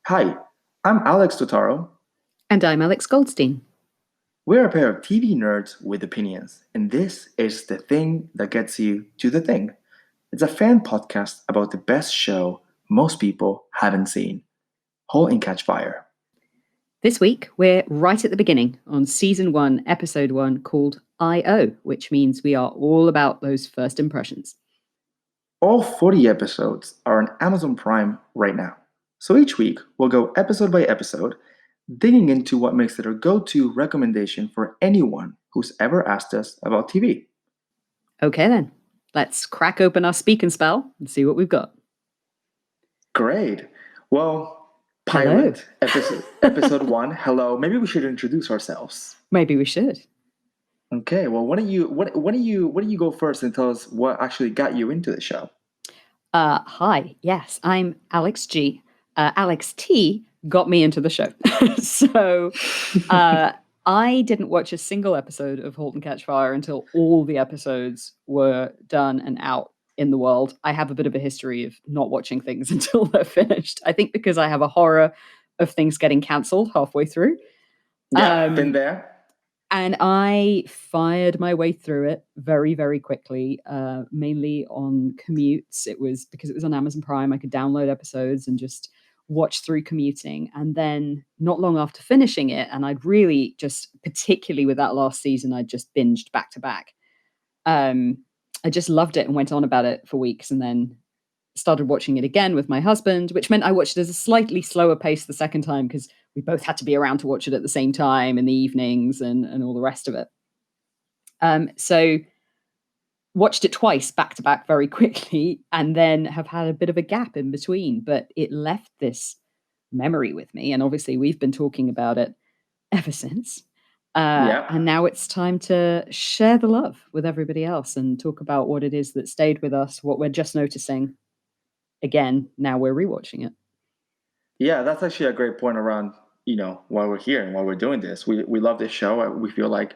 Hi, I'm Alex Totaro. And I'm Alex Goldstein. We're a pair of TV nerds with opinions, and this is The Thing That Gets You to the Thing. It's a fan podcast about the best show most people haven't seen, Halt and Catch Fire. This week, we're right at the beginning on season 1, episode 1, called I.O., which means we are all about those first impressions. All 40 episodes are on Amazon Prime right now. So each week, we'll go episode by episode, digging into what makes it our go to recommendation for anyone who's ever asked us about TV. Okay, then, let's crack open our speak and spell and see what we've got. Great. Well, Hello. pilot episode 1. Hello. Maybe we should introduce ourselves. Maybe we should. Okay. Well, why don't you go first and tell us what actually got you into the show? Hi. Yes, I'm Alex G. Alex T got me into the show. So I didn't watch a single episode of Halt and Catch Fire until all the episodes were done and out in the world. I have a bit of a history of not watching things until they're finished. I think because I have a horror of things getting cancelled halfway through. Yeah, been there. And I fired my way through it very, very quickly, mainly on commutes. It was because it was on Amazon Prime. I could download episodes and just watch through commuting. And then not long after finishing it, and I'd really just, particularly with that last season, I just binged back to back. I just loved it and went on about it for weeks, and then started watching it again with my husband, which meant I watched it at a slightly slower pace the second time because we both had to be around to watch it at the same time in the evenings and all the rest of it. So watched it twice back to back very quickly, and then have had a bit of a gap in between, but it left this memory with me. And obviously we've been talking about it ever since. And now it's time to share the love with everybody else and talk about what it is that stayed with us, what we're just noticing. Again, now we're rewatching it. Yeah, that's actually a great point around, why we're here and why we're doing this. We love this show. We feel like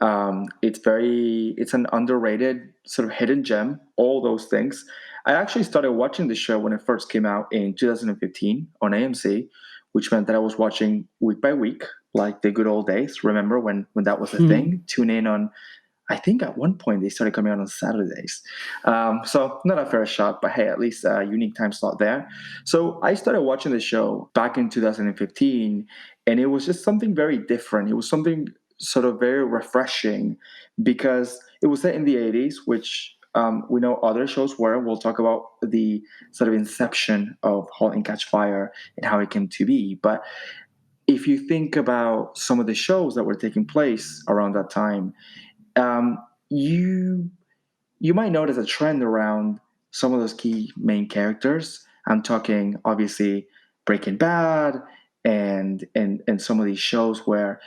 it's an underrated sort of hidden gem, all those things. I actually started watching the show when it first came out in 2015 on AMC, which meant that I was watching week by week, like the good old days. Remember when that was a thing? Tune in on, I think at one point they started coming out on Saturdays. So not a fair shot, but hey, at least a unique time slot there. So I started watching the show back in 2015, and it was just something very different. It was something sort of very refreshing because it was set in the 80s, which we know other shows were. We'll talk about the sort of inception of *Halt and Catch Fire* and how it came to be. But if you think about some of the shows that were taking place around that time, um, you you might notice a trend around some of those key main characters. I'm talking obviously Breaking Bad and some of these shows where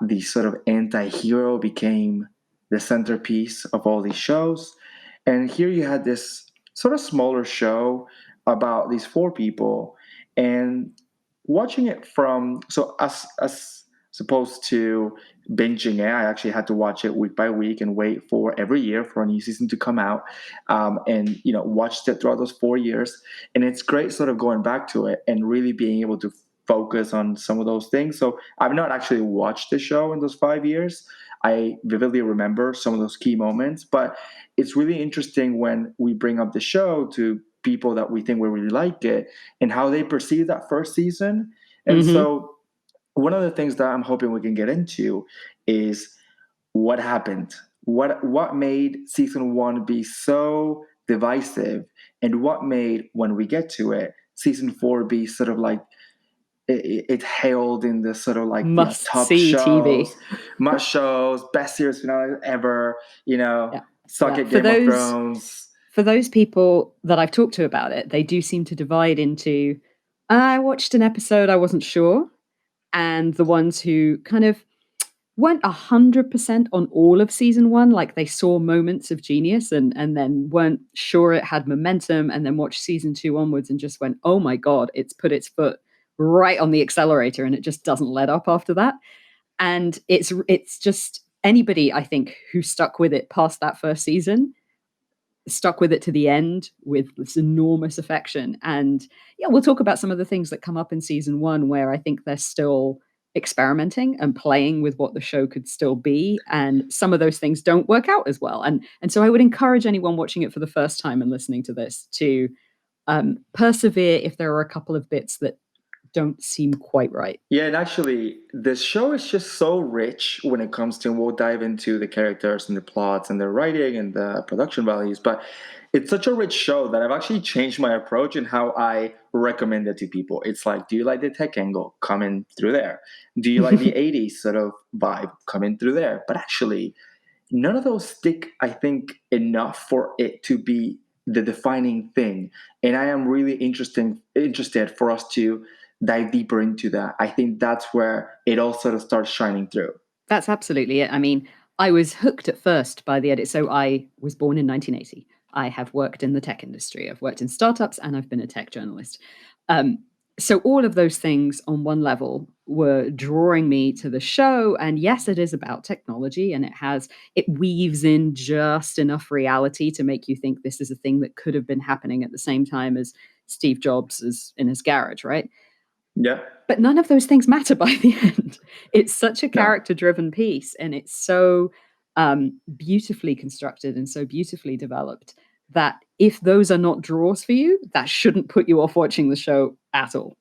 the sort of anti-hero became the centerpiece of all these shows. And here you had this sort of smaller show about these four people, and watching it from so as opposed to binging it, I actually had to watch it week by week and wait for every year for a new season to come out, and watched it throughout those 4 years. And it's great sort of going back to it and really being able to focus on some of those things. So I've not actually watched the show in those 5 years. I vividly remember some of those key moments, but it's really interesting when we bring up the show to people that we think will really like it and how they perceive that first season. And so one of the things that I'm hoping we can get into is what happened. What made season 1 be so divisive, and what made, when we get to it, season 4 be sort of like it hailed in the sort of like Must top see TV. must shows, best series finale ever. Suck at For Game of Thrones. For those people that I've talked to about it, they do seem to divide into, I watched an episode, I wasn't sure, and the ones who kind of weren't 100% on all of season 1, like they saw moments of genius and then weren't sure it had momentum, and then watched season 2 onwards and just went, oh my God, it's put its foot right on the accelerator and it just doesn't let up after that. And it's just anybody, I think, who stuck with it past that first season stuck with it to the end with this enormous affection. And yeah, we'll talk about some of the things that come up in season 1 where I think they're still experimenting and playing with what the show could still be, and some of those things don't work out as well. And so I would encourage anyone watching it for the first time and listening to this to persevere if there are a couple of bits that don't seem quite right. Yeah, and actually, the show is just so rich when it comes to, and we'll dive into the characters and the plots and the writing and the production values, but it's such a rich show that I've actually changed my approach in how I recommend it to people. It's like, do you like the tech angle? Come in through there. Do you like the 80s sort of vibe? Come in through there. But actually, none of those stick, I think, enough for it to be the defining thing. And I am really interested for us to dive deeper into that. I think that's where it all sort of starts shining through. That's absolutely it. I mean, I was hooked at first by the edit. So I was born in 1980. I have worked in the tech industry. I've worked in startups and I've been a tech journalist. Um, so all of those things on one level were drawing me to the show. And yes, it is about technology, and it weaves in just enough reality to make you think this is a thing that could have been happening at the same time as Steve Jobs is in his garage, right? Yeah. But none of those things matter by the end. It's such a No. character-driven piece, and it's so beautifully constructed and so beautifully developed that if those are not draws for you, that shouldn't put you off watching the show at all.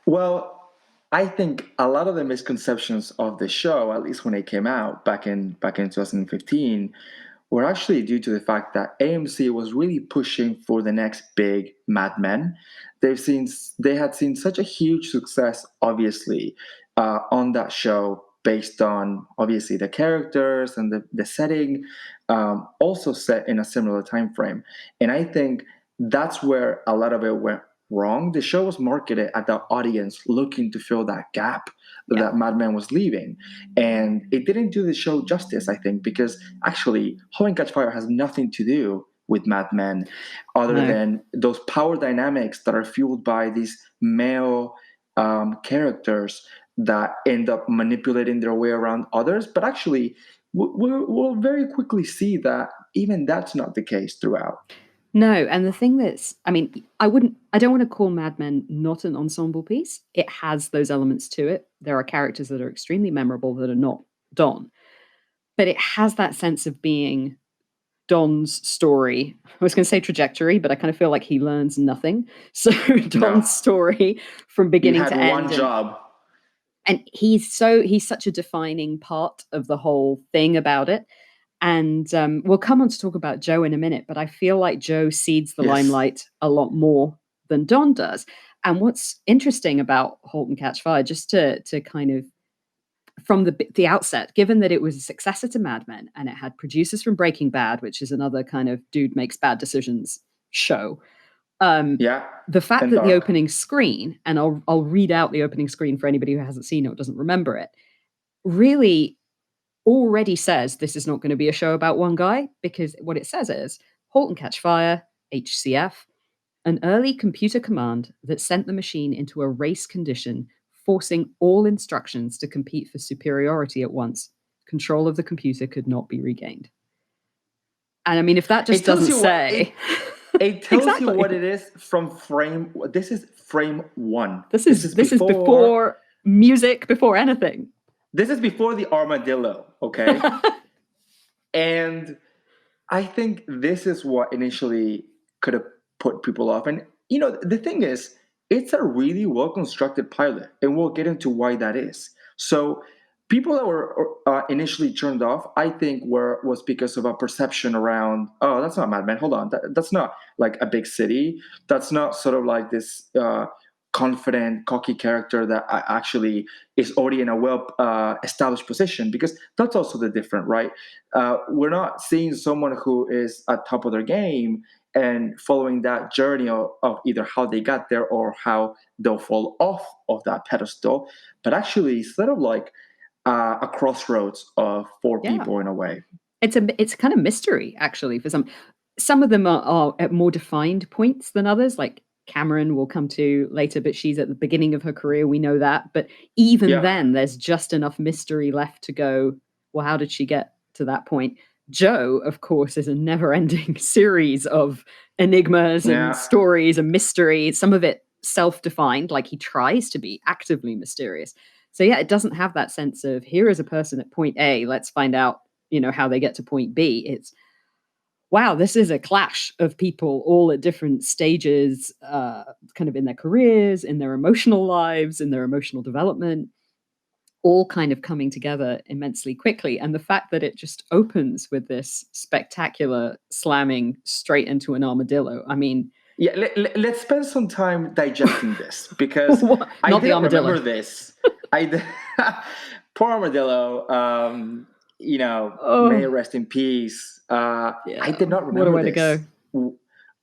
Well, I think a lot of the misconceptions of the show, at least when it came out back in 2015, were actually due to the fact that AMC was really pushing for the next big Mad Men. They had seen such a huge success, obviously, on that show based on obviously the characters and the setting, also set in a similar time frame. And I think that's where a lot of it went wrong. The show was marketed at the audience looking to fill that gap that Mad Men was leaving. And it didn't do the show justice, I think, because actually, How and Catch Fire has nothing to do with Mad Men other than those power dynamics that are fueled by these male characters that end up manipulating their way around others. But actually, we'll very quickly see that even that's not the case throughout. No, and the thing I don't want to call Mad Men not an ensemble piece. It has those elements to it. There are characters that are extremely memorable that are not Don, but it has that sense of being Don's story. I was going to say trajectory, but I kind of feel like he learns nothing. So Don's story from beginning to end. He had one job. And he's such a defining part of the whole thing about it. And we'll come on to talk about Joe in a minute, but I feel like Joe seeds the limelight a lot more than Don does. And what's interesting about *Halt and Catch Fire*, just to kind of, from the outset, given that it was a successor to Mad Men and it had producers from Breaking Bad, which is another kind of dude makes bad decisions show. The fact that the opening screen, and I'll read out the opening screen for anybody who hasn't seen it or doesn't remember it, really already says this is not going to be a show about one guy, because what it says is Halt and Catch Fire, HCF, an early computer command that sent the machine into a race condition, forcing all instructions to compete for superiority at once. Control of the computer could not be regained. And I mean, if that just doesn't say... It tells you what it is from frame... This is frame 1. This is before music, before anything. This is before the armadillo, okay? And I think this is what initially could have put people off. And, the thing is, it's a really well-constructed pilot, and we'll get into why that is. So people that were initially turned off, I think, was because of a perception around, oh, that's not Mad Men. Hold on. That's not like a big city. That's not sort of like this... confident, cocky character that actually is already in a well-established position, because that's also the different, right? We're not seeing someone who is at top of their game and following that journey of either how they got there or how they'll fall off of that pedestal, but actually sort of like a crossroads of four people in a way. It's a kind of mystery, actually, for some. Some of them are at more defined points than others, like Cameron will come to later, but she's at the beginning of her career. We know that. But even then, there's just enough mystery left to go, well, how did she get to that point? Joe, of course, is a never-ending series of enigmas and Yeah. stories and mystery. Some of it self-defined, like he tries to be actively mysterious. So yeah, it doesn't have that sense of here is a person at point A, let's find out, how they get to point B. It's wow, this is a clash of people all at different stages, kind of in their careers, in their emotional lives, in their emotional development, all kind of coming together immensely quickly. And the fact that it just opens with this spectacular slamming straight into an armadillo. I mean, Yeah, let's spend some time digesting this because I not the didn't armadillo. remember this. I d- Poor armadillo. May Oh, rest in peace. I yeah. did not What a remember way to go. this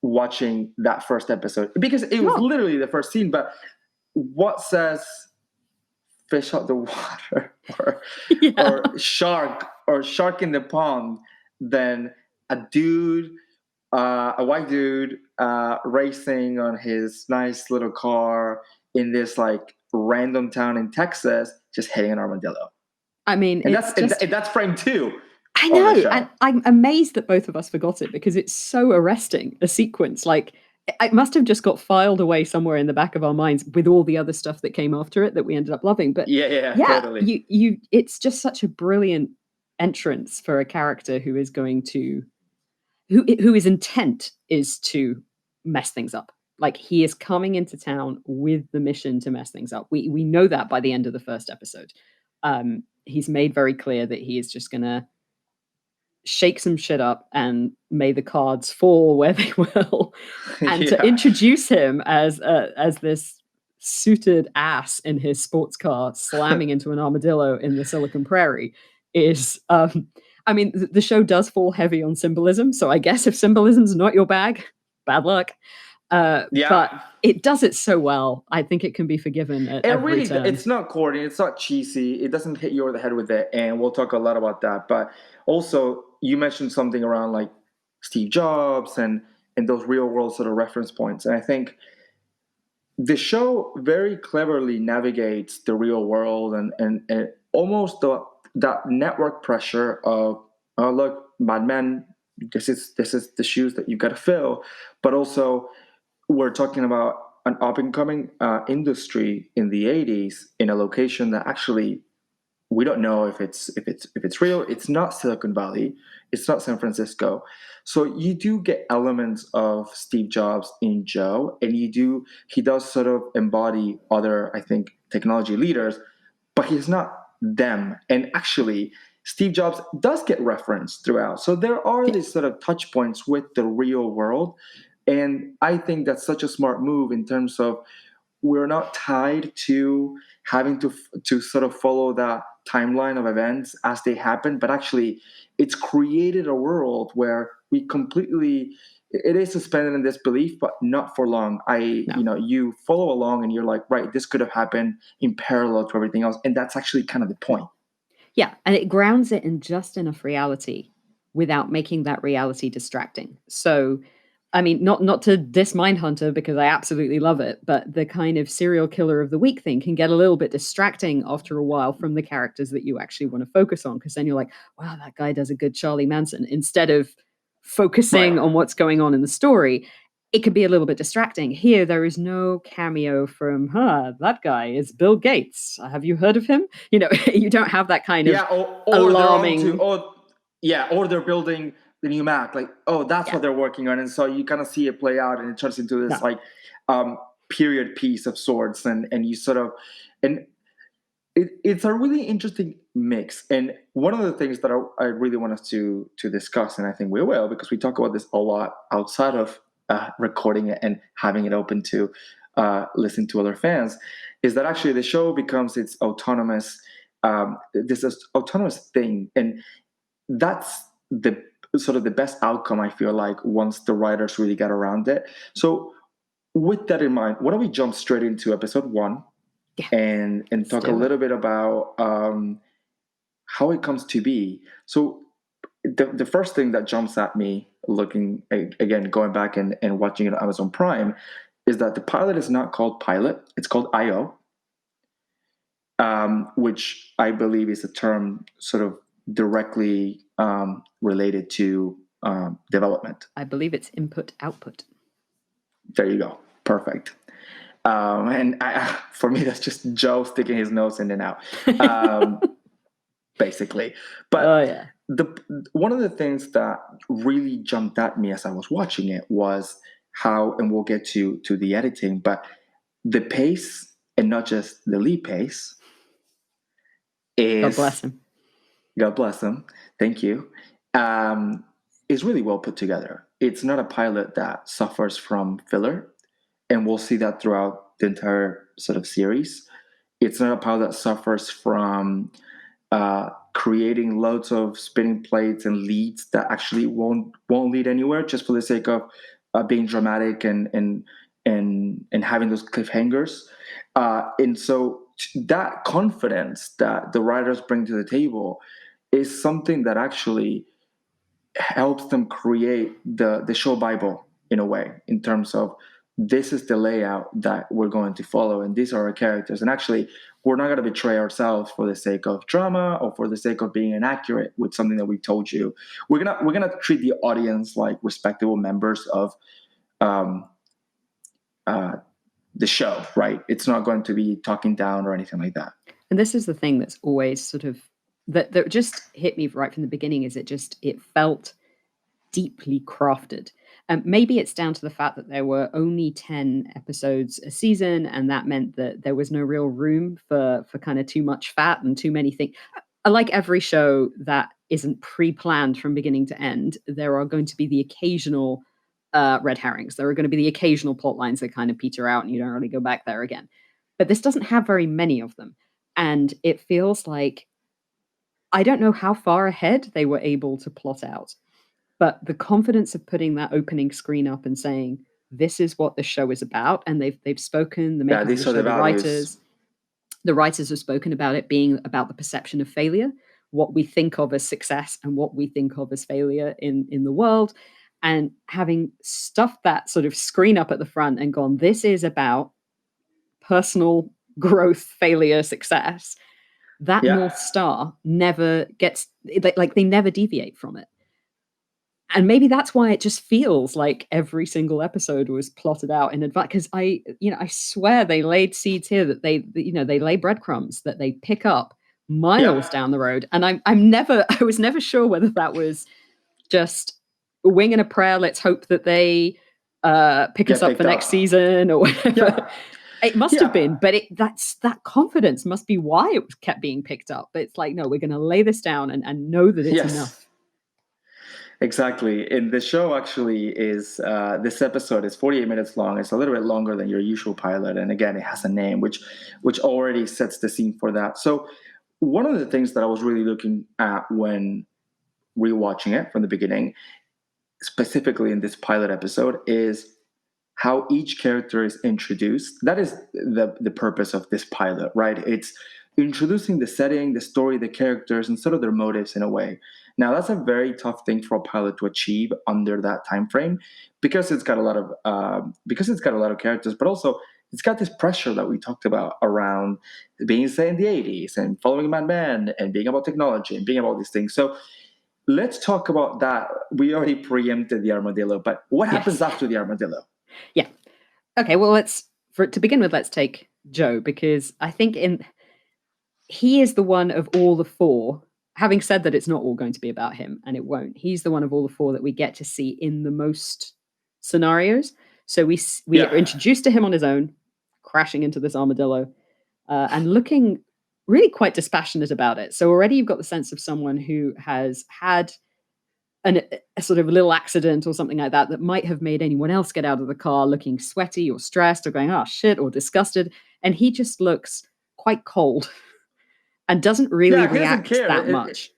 watching that first episode because it was Oh, literally the first scene. But what says fish out the water yeah. or shark in the pond than a white dude racing on his nice little car in this like random town in Texas, just hitting an armadillo. I mean, And it's just that's frame two I of the know, and show. I'm amazed that both of us forgot it because it's so arresting a sequence. Like it must have just got filed away somewhere in the back of our minds with all the other stuff that came after it that we ended up loving. But Yeah, yeah, totally. it's just such a brilliant entrance for a character who is going to who his intent is to mess things up. Like he is coming into town with the mission to mess things up. We know that by the end of the first episode. He's made very clear that he is just gonna shake some shit up and may the cards fall where they will. And to Yeah. introduce him as this suited ass in his sports car slamming into an armadillo in the Silicon Prairie is I mean the show does fall heavy on symbolism, so I guess if symbolism's not your bag, bad luck. Yeah. But it does it so well. I think it can be forgiven at And every really, turn. it's not corny. It's not cheesy. It doesn't hit you over the head with it. And we'll talk a lot about that. But also, you mentioned something around like Steve Jobs and those real world sort of reference points. And I think the show very cleverly navigates the real world and almost that network pressure of, oh look, Mad Men, this is the shoes that you've got to fill, but also we're talking about an up and coming industry in the 80s in a location that actually we don't know if it's real. It's not Silicon Valley. It's not San Francisco. So you do get elements of Steve Jobs in Joe, and he does sort of embody other, I think, technology leaders, but he's not them. And actually, Steve Jobs does get referenced throughout. So there are these sort of touch points with the real world. And I think that's such a smart move in terms of we're not tied to having to sort of follow that timeline of events as they happen, but actually it's created a world where we completely it is suspended in disbelief, but not for long. No. You follow along and you're like, right, this could have happened in parallel to everything else, and that's actually kind of the point. Yeah, and it grounds it in just enough reality without making that reality distracting. So, I mean, not to diss Mindhunter because I absolutely love it, but the kind of serial killer of the week thing can get a little bit distracting after a while from the characters that you actually want to focus on because then you're like, wow, that guy does a good Charlie Manson instead of focusing Right. on what's going on in the story. It could be a little bit distracting. Here, there is no cameo from, that guy is Bill Gates. Have you heard of him? You don't have that kind of Yeah, or they're on to alarming. or they're building the new Mac. Like, oh, that's Yeah, what they're working on, and so you kind of see it play out, and it turns into this no, like period piece of sorts, and you sort of and it's a really interesting mix. And one of the things that I really want us to discuss, and I think we will, because we talk about this a lot outside of recording it and having it open to listen to other fans, is that actually the show becomes its autonomous this is autonomous thing, and that's the sort of the best outcome I feel like once the writers really get around it. So with that in mind, why don't we jump straight into episode one yeah, and let's talk a do it. little bit about how it comes to be. So the first thing that jumps at me looking again going back and watching it on Amazon Prime is that the pilot is not called pilot, it's called IO, which I believe is a term sort of directly related to development. I believe it's input output. There you go. Perfect. For me, that's just Joe sticking his nose in and out, basically. But Oh yeah. one of the things that really jumped at me as I was watching it was how, and we'll get to the editing, but the pace, and not just the lead pace, God bless is, him. God bless him, thank you, is really well put together. It's not a pilot that suffers from filler, and we'll see that throughout the entire sort of series. It's not a pilot that suffers from creating loads of spinning plates and leads that actually won't lead anywhere, just for the sake of being dramatic and having those cliffhangers. And so that confidence that the writers bring to the table is something that actually helps them create the show Bible in a way, in terms of this is the layout that we're going to follow, and these are our characters. And actually, we're not going to betray ourselves for the sake of drama or for the sake of being inaccurate with something that we told you. We're gonna treat the audience like respectable members of um, uh, the show, right? It's not going to be talking down or anything like that. And this is the thing that's always sort of that just hit me right from the beginning, is it felt deeply crafted. Maybe it's down to the fact that there were only 10 episodes a season, and that meant that there was no real room for kind of too much fat and too many things. Like every show that isn't pre-planned from beginning to end, there are going to be the occasional red herrings. There are going to be the occasional plot lines that kind of peter out and you don't really go back there again. But this doesn't have very many of them. And it feels like, I don't know how far ahead they were able to plot out, but the confidence of putting that opening screen up and saying, this is what the show is about, and they've spoken, the Yeah, makers of the these are show, the the values. writers have spoken about it being about the perception of failure, what we think of as success and what we think of as failure in the world. And having stuffed that sort of screen up at the front and gone, this is about personal growth, failure, success, that Yeah, North Star never gets, like, they never deviate from it. And maybe that's why it just feels like every single episode was plotted out in advance. Because I swear they laid seeds here that they lay breadcrumbs that they pick up yeah, miles down the road. And I was never sure whether that was just a wing and a prayer. Let's hope that they pick us get up for picked next up. season or whatever. Yeah, It must have yeah. been, but that confidence must be why it was kept being picked up. But it's like, no, we're going to lay this down and know that it's Yes, enough. exactly. And the show actually is this episode is 48 minutes long. It's a little bit longer than your usual pilot, and again, it has a name which already sets the scene for that. So one of the things that I was really looking at when rewatching it from the beginning, specifically in this pilot episode, is how each character is introduced. That is the purpose of this pilot, right? It's introducing the setting, the story, the characters, and sort of their motives in a way. Now that's a very tough thing for a pilot to achieve under that time frame, because it's got a lot of characters, but also it's got this pressure that we talked about around being set in the 80s and following Mad Men and being about technology and being about these things. So let's talk about that. We already preempted the armadillo, but what happens Yes. after the armadillo? Yeah. Okay, well, to begin with, let's take Joe, because I think he is the one of all the four, having said that it's not all going to be about him, and it won't. He's the one of all the four that we get to see in the most scenarios. So we are Yeah. introduced to him on his own, crashing into this armadillo, and looking really quite dispassionate about it. So already you've got the sense of someone who has had a sort of little accident or something like that might have made anyone else get out of the car looking sweaty or stressed or going, oh shit, or disgusted. And he just looks quite cold and doesn't really Yeah, he doesn't react care. that much.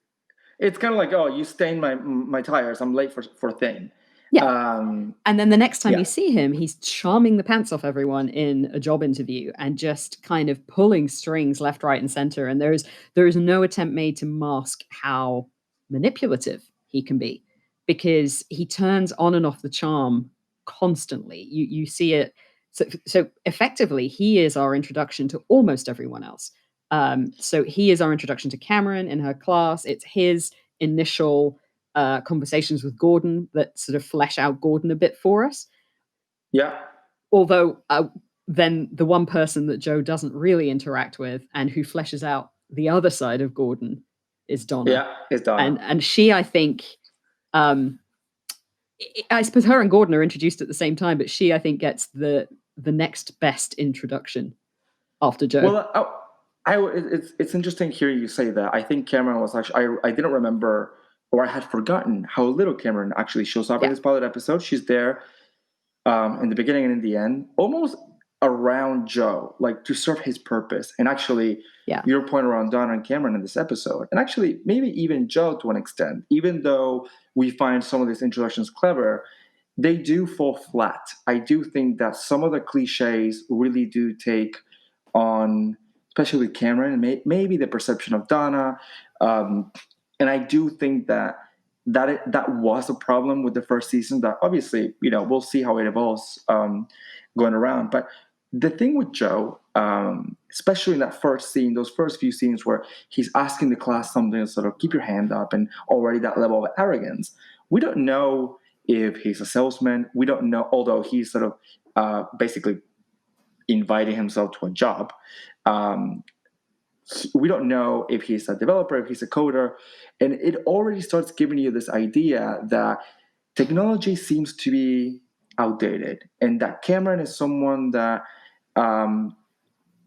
It's kind of like, oh, you stained my tires. I'm late for a thing. Yeah. Um, And then the next time yeah, you see him, he's charming the pants off everyone in a job interview and just kind of pulling strings left, right, and center. And there is no attempt made to mask how manipulative he can be, because he turns on and off the charm constantly. You see it. So effectively, he is our introduction to almost everyone else. So he is our introduction to Cameron in her class. It's his initial conversations with Gordon that sort of flesh out Gordon a bit for us. Yeah. Although then the one person that Joe doesn't really interact with and who fleshes out the other side of Gordon is Donna. Yeah, it's Donna. And she, I think, I suppose her and Gordon are introduced at the same time, but she, I think, gets the next best introduction after Joe. Well, it's interesting hearing you say that. I think Cameron was actually, I didn't remember, or I had forgotten how little Cameron actually shows up in this pilot episode. She's there in the beginning and in the end, almost around Joe, like to serve his purpose. And actually, your point around Donna and Cameron in this episode, and actually maybe even Joe to an extent, even though we find some of these introductions clever, they do fall flat. I do think that some of the cliches really do take on, especially with Cameron, and maybe the perception of Donna. And I do think that was a problem with the first season. That obviously, we'll see how it evolves going around. But the thing with Joe, especially in that first scene, those first few scenes where he's asking the class something to sort of keep your hand up, and already that level of arrogance, we don't know if he's a salesman. We don't know, although he's sort of basically inviting himself to a job. We don't know if he's a developer, if he's a coder. And it already starts giving you this idea that technology seems to be outdated, and that Cameron is someone that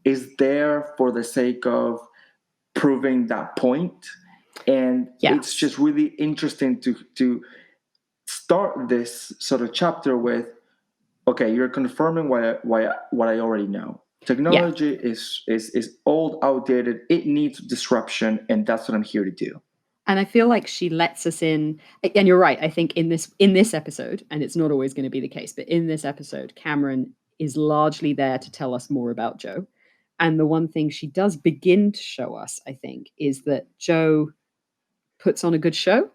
is there for the sake of proving that point. And it's just really interesting to start this sort of chapter with, okay, you're confirming what I already know. Technology is old, outdated. It needs disruption, and that's what I'm here to do. And I feel like she lets us in. And you're right. I think in this episode, and it's not always going to be the case, but in this episode, Cameron is largely there to tell us more about Joe. And the one thing she does begin to show us, I think, is that Joe puts on a good show.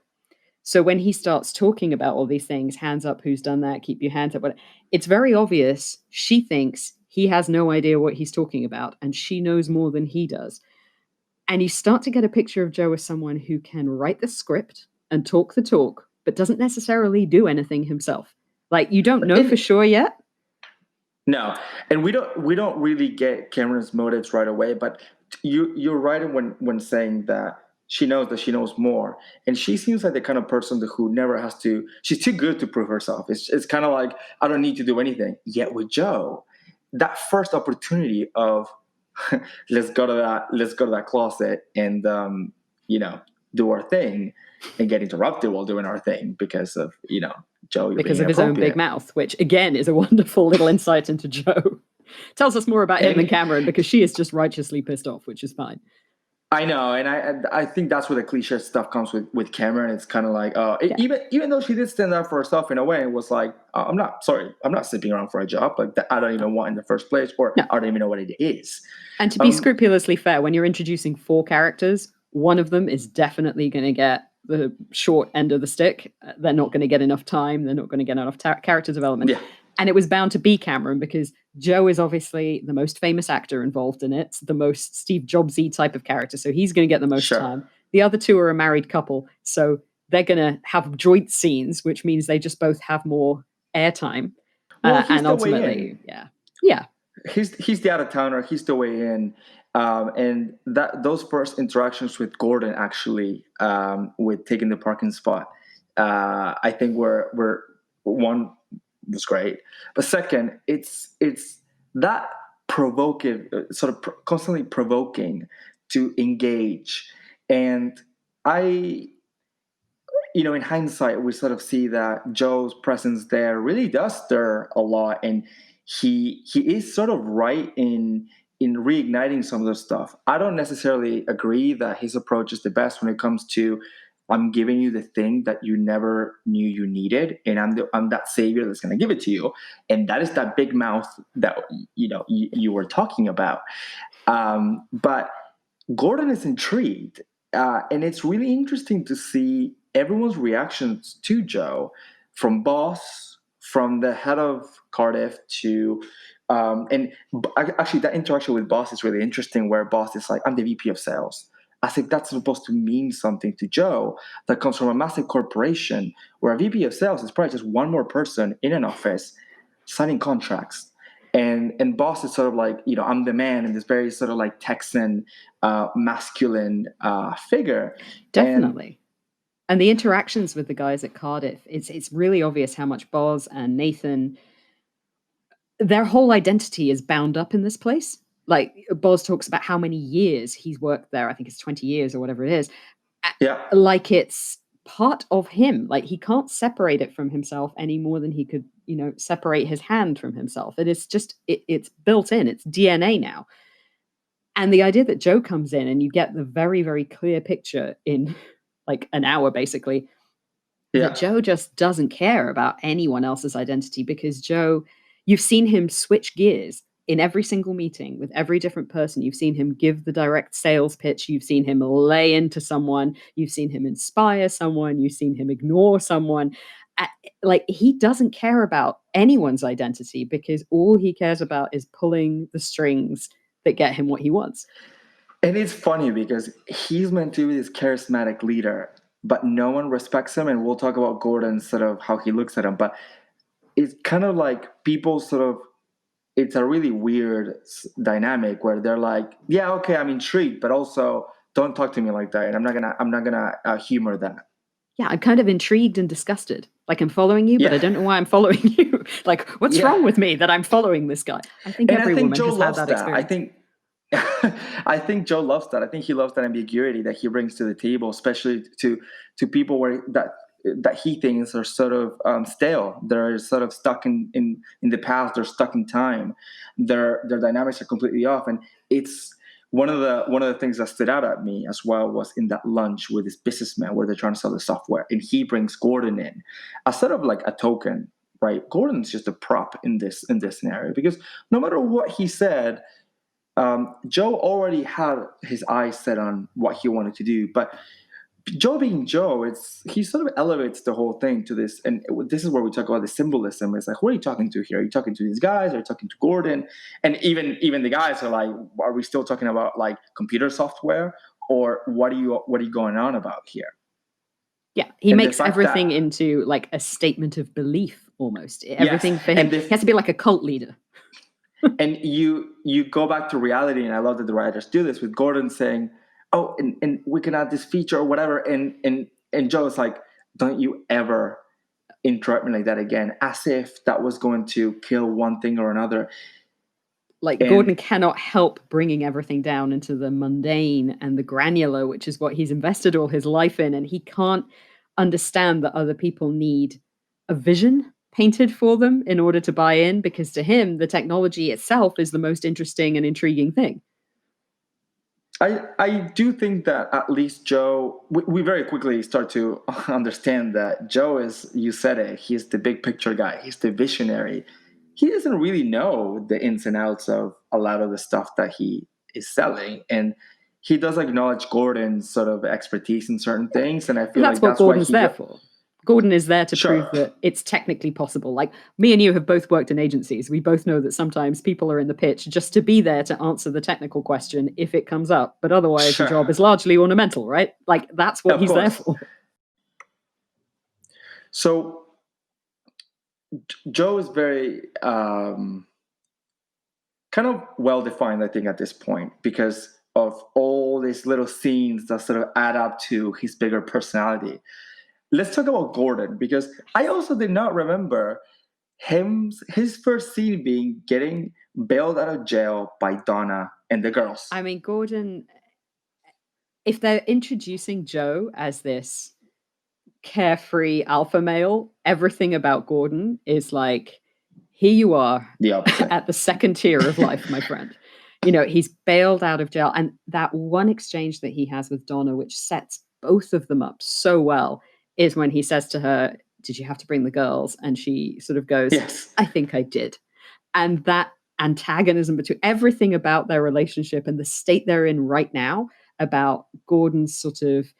So when he starts talking about all these things, hands up, who's done that, keep your hands up, it's very obvious she thinks he has no idea what he's talking about, and she knows more than he does. And you start to get a picture of Joe as someone who can write the script and talk the talk, but doesn't necessarily do anything himself. Like, you don't know for sure yet. No, and we don't really get Cameron's motives right away. But you're right when saying that she knows more, and she seems like the kind of person who never has to. She's too good to prove herself. It's kind of like, I don't need to do anything. Yet with Joe, that first opportunity of let's go to that closet and do our thing, and get interrupted while doing our thing because of Joe, because of his own big mouth, which again is a wonderful little insight into Joe. Tells us more about him than Cameron, because she is just righteously pissed off, which is fine. I know, and I think that's where the cliche stuff comes with Cameron. It's kind of like, even though she did stand up for herself in a way, it was like, I'm not sleeping around for a job like that I don't even want in the first place, or I don't even know what it is. And to be scrupulously fair, when you're introducing 4 characters, one of them is definitely going to get the short end of the stick. They're not going to get enough time. They're not going to get enough character development. Yeah. And it was bound to be Cameron, because Joe is obviously the most famous actor involved in it, the most Steve Jobsy type of character. So he's going to get the most time. The other 2 are a married couple. So they're going to have joint scenes, which means they just both have more airtime. And ultimately, yeah. He's the out-of-towner. He's the way in. And those first interactions with Gordon, actually, with taking the parking spot, I think were one, was great, but second, it's that provocative, sort of constantly provoking to engage. And in hindsight, we sort of see that Joe's presence there really does stir a lot, and he is sort of right in reigniting some of the stuff. I don't necessarily agree that his approach is the best when it comes to, I'm giving you the thing that you never knew you needed, and I'm that savior that's going to give it to you, and that is that big mouth that you were talking about. But Gordon is intrigued, and it's really interesting to see everyone's reactions to Joe, from boss, from the head of Cardiff, to Actually, that interaction with boss is really interesting, where boss is like, I'm the VP of sales. As if that's supposed to mean something to Joe that comes from a massive corporation, where a VP of sales is probably just one more person in an office signing contracts. And boss is sort of like, I'm the man, in this very sort of like Texan, masculine figure. And Definitely. And the interactions with the guys at Cardiff, it's really obvious how much Boz and Nathan, their whole identity is bound up in this place. Like Boz talks about how many years he's worked there. I think it's 20 years or whatever it is. yeah, Like it's part of him. Like he can't separate it from himself any more than he could, separate his hand from himself. It is just it's built in. It's DNA now. And the idea that Joe comes in and you get the very, very clear picture in like an hour, basically, that yeah. Joe just doesn't care about anyone else's identity because Joe, you've seen him switch gears in every single meeting with every different person. You've seen him give the direct sales pitch. You've seen him lay into someone. You've seen him inspire someone. You've seen him ignore someone. Like he doesn't care about anyone's identity because all he cares about is pulling the strings that get him what he wants. And it's funny because he's meant to be this charismatic leader, but no one respects him. And we'll talk about Gordon, sort of how he looks at him. But it's kind of like people sort of, it's a really weird dynamic where they're like, yeah, okay, I'm intrigued, but also don't talk to me like that. And I'm not gonna humor that. Yeah, I'm kind of intrigued and disgusted. Like I'm following you, but Yeah, I don't know why I'm following you. Like, what's yeah. wrong with me that I'm following this guy? I think And I every think woman Joe has had loves that that. I experience. think I think Joe loves that. I think he loves that ambiguity that he brings to the table, especially to people where that he thinks are sort of stale. They're sort of stuck in the past. They're stuck in time. Their dynamics are completely off. And it's one of the things that stood out at me as well was in that lunch with this businessman where they're trying to sell the software, and he brings Gordon in as sort of like a token. Right, Gordon's just a prop in this scenario because no matter what he said, Joe already had his eyes set on what he wanted to do. But Joe being Joe, he sort of elevates the whole thing to this, and this is where we talk about the symbolism. It's like, who are you talking to here? Are you talking to these guys? Are you talking to Gordon? And even the guys are like, are we still talking about like computer software, or what are you going on about here? Yeah, he And the makes fact everything that into like a statement of belief almost. yes, Everything for him, and he has to be like a cult leader. and you go back to reality, and I love that the writers do this with Gordon saying, oh, and we can add this feature or whatever, and Joe's like, don't you ever interrupt me like that again, as if that was going to kill one thing or another. Like And Gordon cannot help bringing everything down into the mundane and the granular, which is what he's invested all his life in, and he can't understand that other people need a vision painted for them in order to buy in, because to him the technology itself is the most interesting and intriguing thing. I do think that at least Joe, we very quickly start to understand that Joe is, you said it, he's the big picture guy, he's the visionary. He doesn't really know the ins and outs of a lot of the stuff that he is selling. And he does acknowledge Gordon's sort of expertise in certain things. And I But feel that's like what that's why Gordon's he there got, for. Gordon is there to prove sure, that it's technically possible. Like me and you have both worked in agencies. We both know that sometimes people are in the pitch just to be there to answer the technical question if it comes up. But otherwise, the sure, job is largely ornamental, right? Like that's what of he's there course. for. So Joe is very kind of well defined, I think, at this point because of all these little scenes that sort of add up to his bigger personality. Let's talk about Gordon because I also did not remember his first scene being getting bailed out of jail by Donna and the girls. I mean, Gordon, if they're introducing Joe as this carefree alpha male, everything about Gordon is like, here you are The opposite. at the second tier of life, my friend. He's bailed out of jail. And that one exchange that he has with Donna, which sets both of them up so well, is when he says to her, did you have to bring the girls? And she sort of goes, Yes. I think I did. And that antagonism between everything about their relationship and the state they're in right now, about Gordon's sort of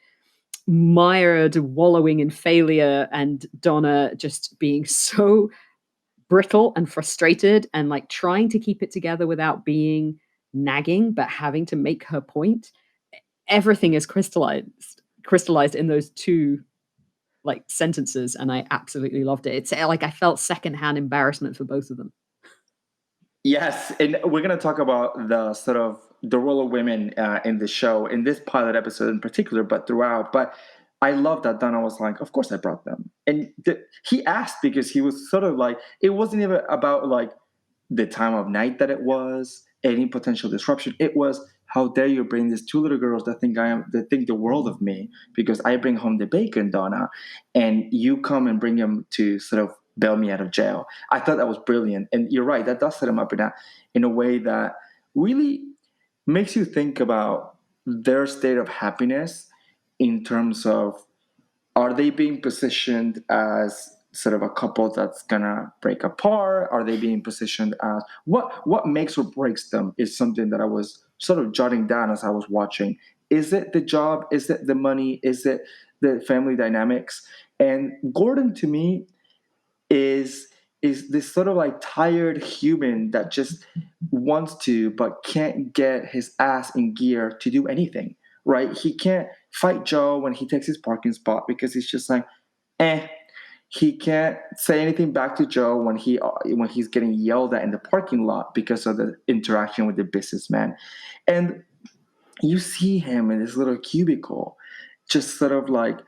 mired, wallowing in failure, and Donna just being so brittle and frustrated and like trying to keep it together without being nagging, but having to make her point. Everything is crystallized in those two like sentences, and I absolutely loved it. It's like I felt secondhand embarrassment for both of them. Yes, and we're gonna talk about the sort of the role of women in the show in this pilot episode in particular, but throughout. But I love that Donna was like, "Of course I brought them," and he asked because he was sort of like, it wasn't even about like the time of night that it was, any potential disruption. It was, how dare you bring these two little girls that think the world of me because I bring home the bacon, Donna, and you come and bring them to sort of bail me out of jail. I thought that was brilliant, and you're right, that does set them up in a way that really makes you think about their state of happiness in terms of, are they being positioned as sort of a couple that's gonna break apart? Are they being positioned as what makes or breaks them is something that I was sort of jotting down as I was watching. Is it the job? Is it the money? Is it the family dynamics? And Gordon to me is this sort of like tired human that just wants to but can't get his ass in gear to do anything, right? He can't fight Joe when he takes his parking spot because he's just like, eh. He can't say anything back to Joe when he's getting yelled at in the parking lot because of the interaction with the businessman. And you see him in this little cubicle just sort of like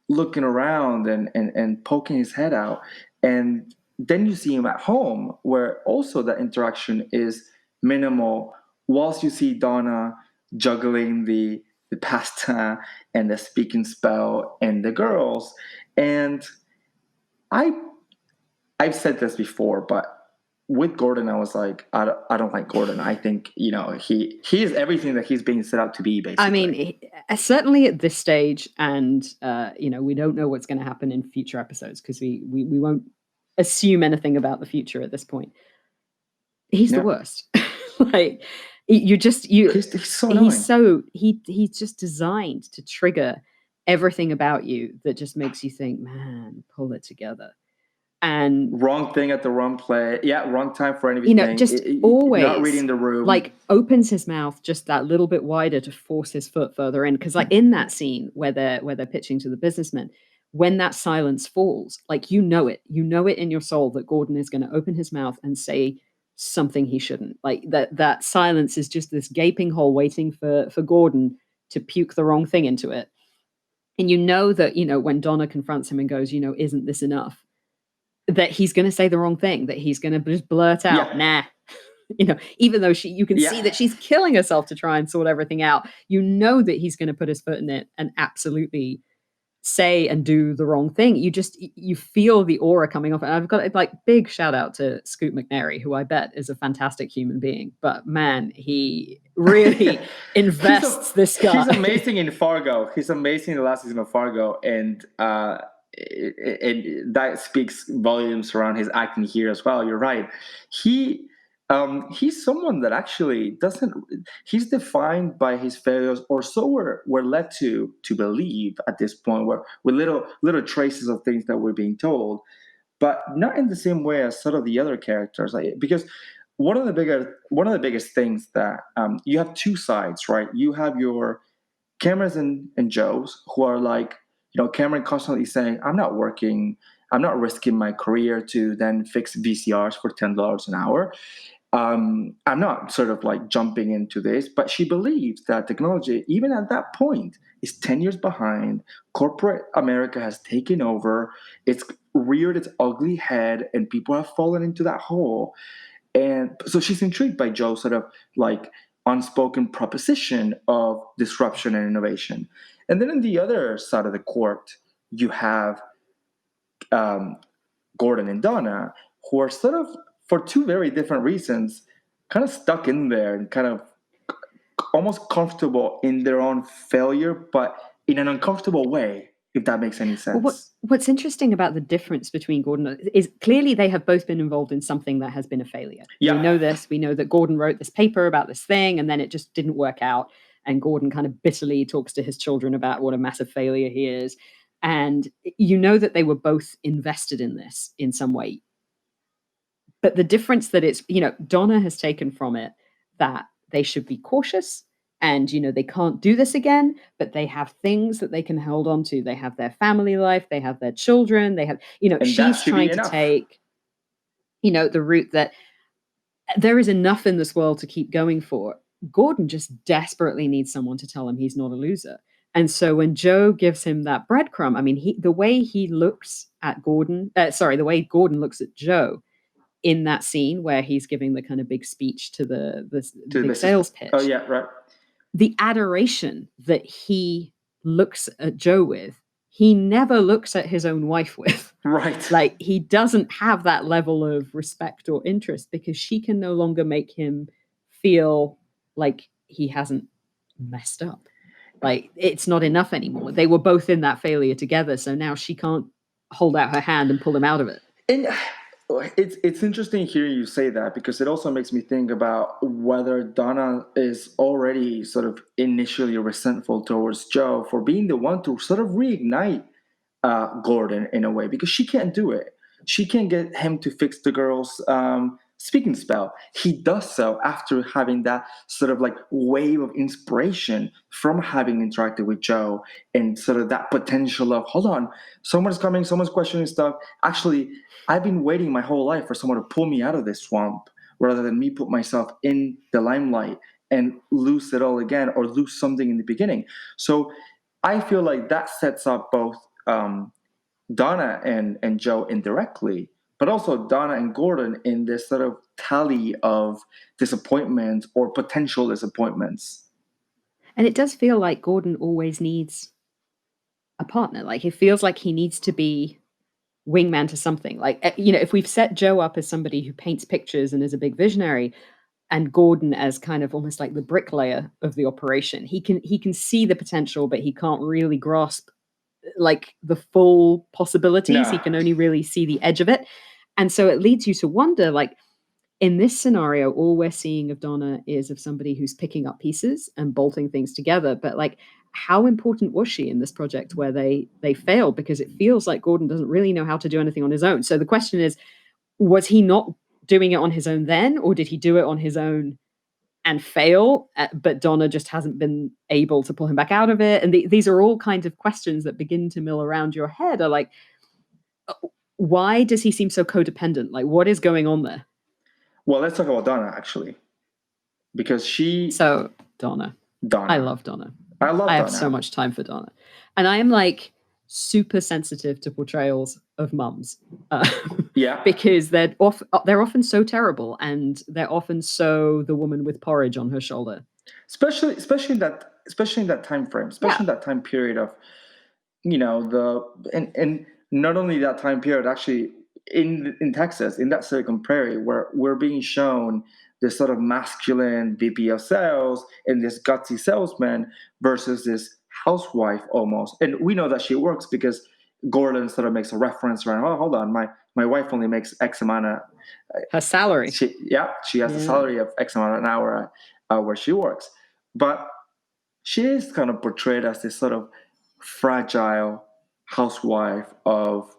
looking around and poking his head out. And then you see him at home where also that interaction is minimal, whilst you see Donna juggling the pasta and the speaking spell and the girls. And I I've said this before, but with Gordon, I was like, I don't like Gordon. I think he is everything that he's being set out to be, I basically. mean, certainly at this stage, and we don't know what's going to happen in future episodes because we won't assume anything about the future at this point. He's the Yeah, worst. Like you he's so annoying. he's just designed to trigger everything about you that just makes you think, man, pull it together. And Wrong thing at the wrong play. Yeah, wrong time for anything. just Not always reading the room. like opens his mouth just that little bit wider to force his foot further in. Because like in that scene where they're pitching to the businessman, when that silence falls, like you know it in your soul that Gordon is going to open his mouth and say something he shouldn't. Like that silence is just this gaping hole waiting for Gordon to puke the wrong thing into it. And you know that, when Donna confronts him and goes, isn't this enough? That he's going to say the wrong thing, that he's going to just blurt out, Yeah, nah. Even though you can see yeah. that she's killing herself to try and sort everything out, that he's going to put his foot in it and absolutely say and do the wrong thing. You feel the aura coming off. And I've got like big shout out to Scoot McNairy, who I bet is a fantastic human being, but man, he really invests this guy. He's amazing in Fargo. He's amazing in the last season of Fargo, and that speaks volumes around his acting here as well. You're right. He's someone that actually doesn't. He's defined by his failures, or so we're led to believe at this point, where with little traces of things that we're being told, but not in the same way as sort of the other characters. Because one of the biggest things that you have two sides, right? You have your Cameron's and Joe's, who are like, Cameron constantly saying, I'm not working, I'm not risking my career to then fix VCRs for $10 an hour. I'm not sort of like jumping into this, but she believes that technology, even at that point, is 10 years behind. Corporate America has taken over. It's reared its ugly head, and people have fallen into that hole. And so she's intrigued by Joe's sort of like unspoken proposition of disruption and innovation. And then on the other side of the court, you have um, Gordon and Donna, who are sort of, for two very different reasons, kind of stuck in there and kind of almost comfortable in their own failure, but in an uncomfortable way, if that makes any Well, sense. what's interesting about the difference between Gordon is clearly they have both been involved in something that has been a failure. We Yeah. know this. We know that Gordon wrote this paper about this thing, and then it just didn't work out. And Gordon kind of bitterly talks to his children about what a massive failure he is. And you know that they were both invested in this in some way. But the difference that it's, Donna has taken from it that they should be cautious and, they can't do this again, but they have things that they can hold on to. They have their family life, they have their children, they have, And that she's should be trying to enough. take, the route that there is enough in this world to keep going for. Gordon just desperately needs someone to tell him he's not a loser. And so when Joe gives him that breadcrumb, I mean, the way he looks at Gordon, the way Gordon looks at Joe in that scene where he's giving the kind of big speech to the To big Mrs. sales Oh pitch, yeah, right. the adoration that he looks at Joe with, he never looks at his own wife with. Right. Like, he doesn't have that level of respect or interest because she can no longer make him feel like he hasn't messed up. Like, it's not enough anymore. They were both in that failure together, so now she can't hold out her hand and pull him out of it. And it's interesting hearing you say that, because it also makes me think about whether Donna is already sort of initially resentful towards Joe for being the one to sort of reignite Gordon in a way, because she can't do it. She can't get him to fix the girl's speaking spell. He does so after having that sort of like wave of inspiration from having interacted with Joe, and sort of that potential of, hold on, someone's coming, someone's questioning stuff. Actually, I've been waiting my whole life for someone to pull me out of this swamp rather than me put myself in the limelight and lose it all again, or lose something in the beginning. So I feel like that sets up both Donna and Joe indirectly, but also Donna and Gordon in this sort of tally of disappointments or potential disappointments. And it does feel like Gordon always needs a partner. Like, it feels like he needs to be wingman to something. Like, if we've set Joe up as somebody who paints pictures and is a big visionary, and Gordon as kind of almost like the bricklayer of the operation, he can see the potential, but he can't really grasp like the full possibilities. He No. can only really see the edge of it. And so it leads you to wonder, like, in this scenario, all we're seeing of Donna is of somebody who's picking up pieces and bolting things together. But like, how important was she in this project where they failed? Because it feels like Gordon doesn't really know how to do anything on his own. So the question is, was he not doing it on his own then, or did he do it on his own and fail? But Donna just hasn't been able to pull him back out of it. And these are all kinds of questions that begin to mill around your head. Are like, why does he seem so codependent? Like, what is going on there? Well, let's talk about Donna actually, because So Donna, Donna. I love Donna. I love I have Donna. so much time for Donna, and I am like super sensitive to portrayals of mums. Yeah. Because they're often so terrible, and they're often so the woman with porridge on her shoulder. Especially in that time frame, especially in that time period of, and not only that time period, actually in Texas, in that Silicon Prairie, where we're being shown this sort of masculine VP of sales and this gutsy salesman versus this housewife almost. And we know that she works because Gordon sort of makes a reference around, oh, hold on, my wife only makes X amount of Her salary. she has a salary of X amount an hour where she works. But she is kind of portrayed as this sort of fragile housewife of,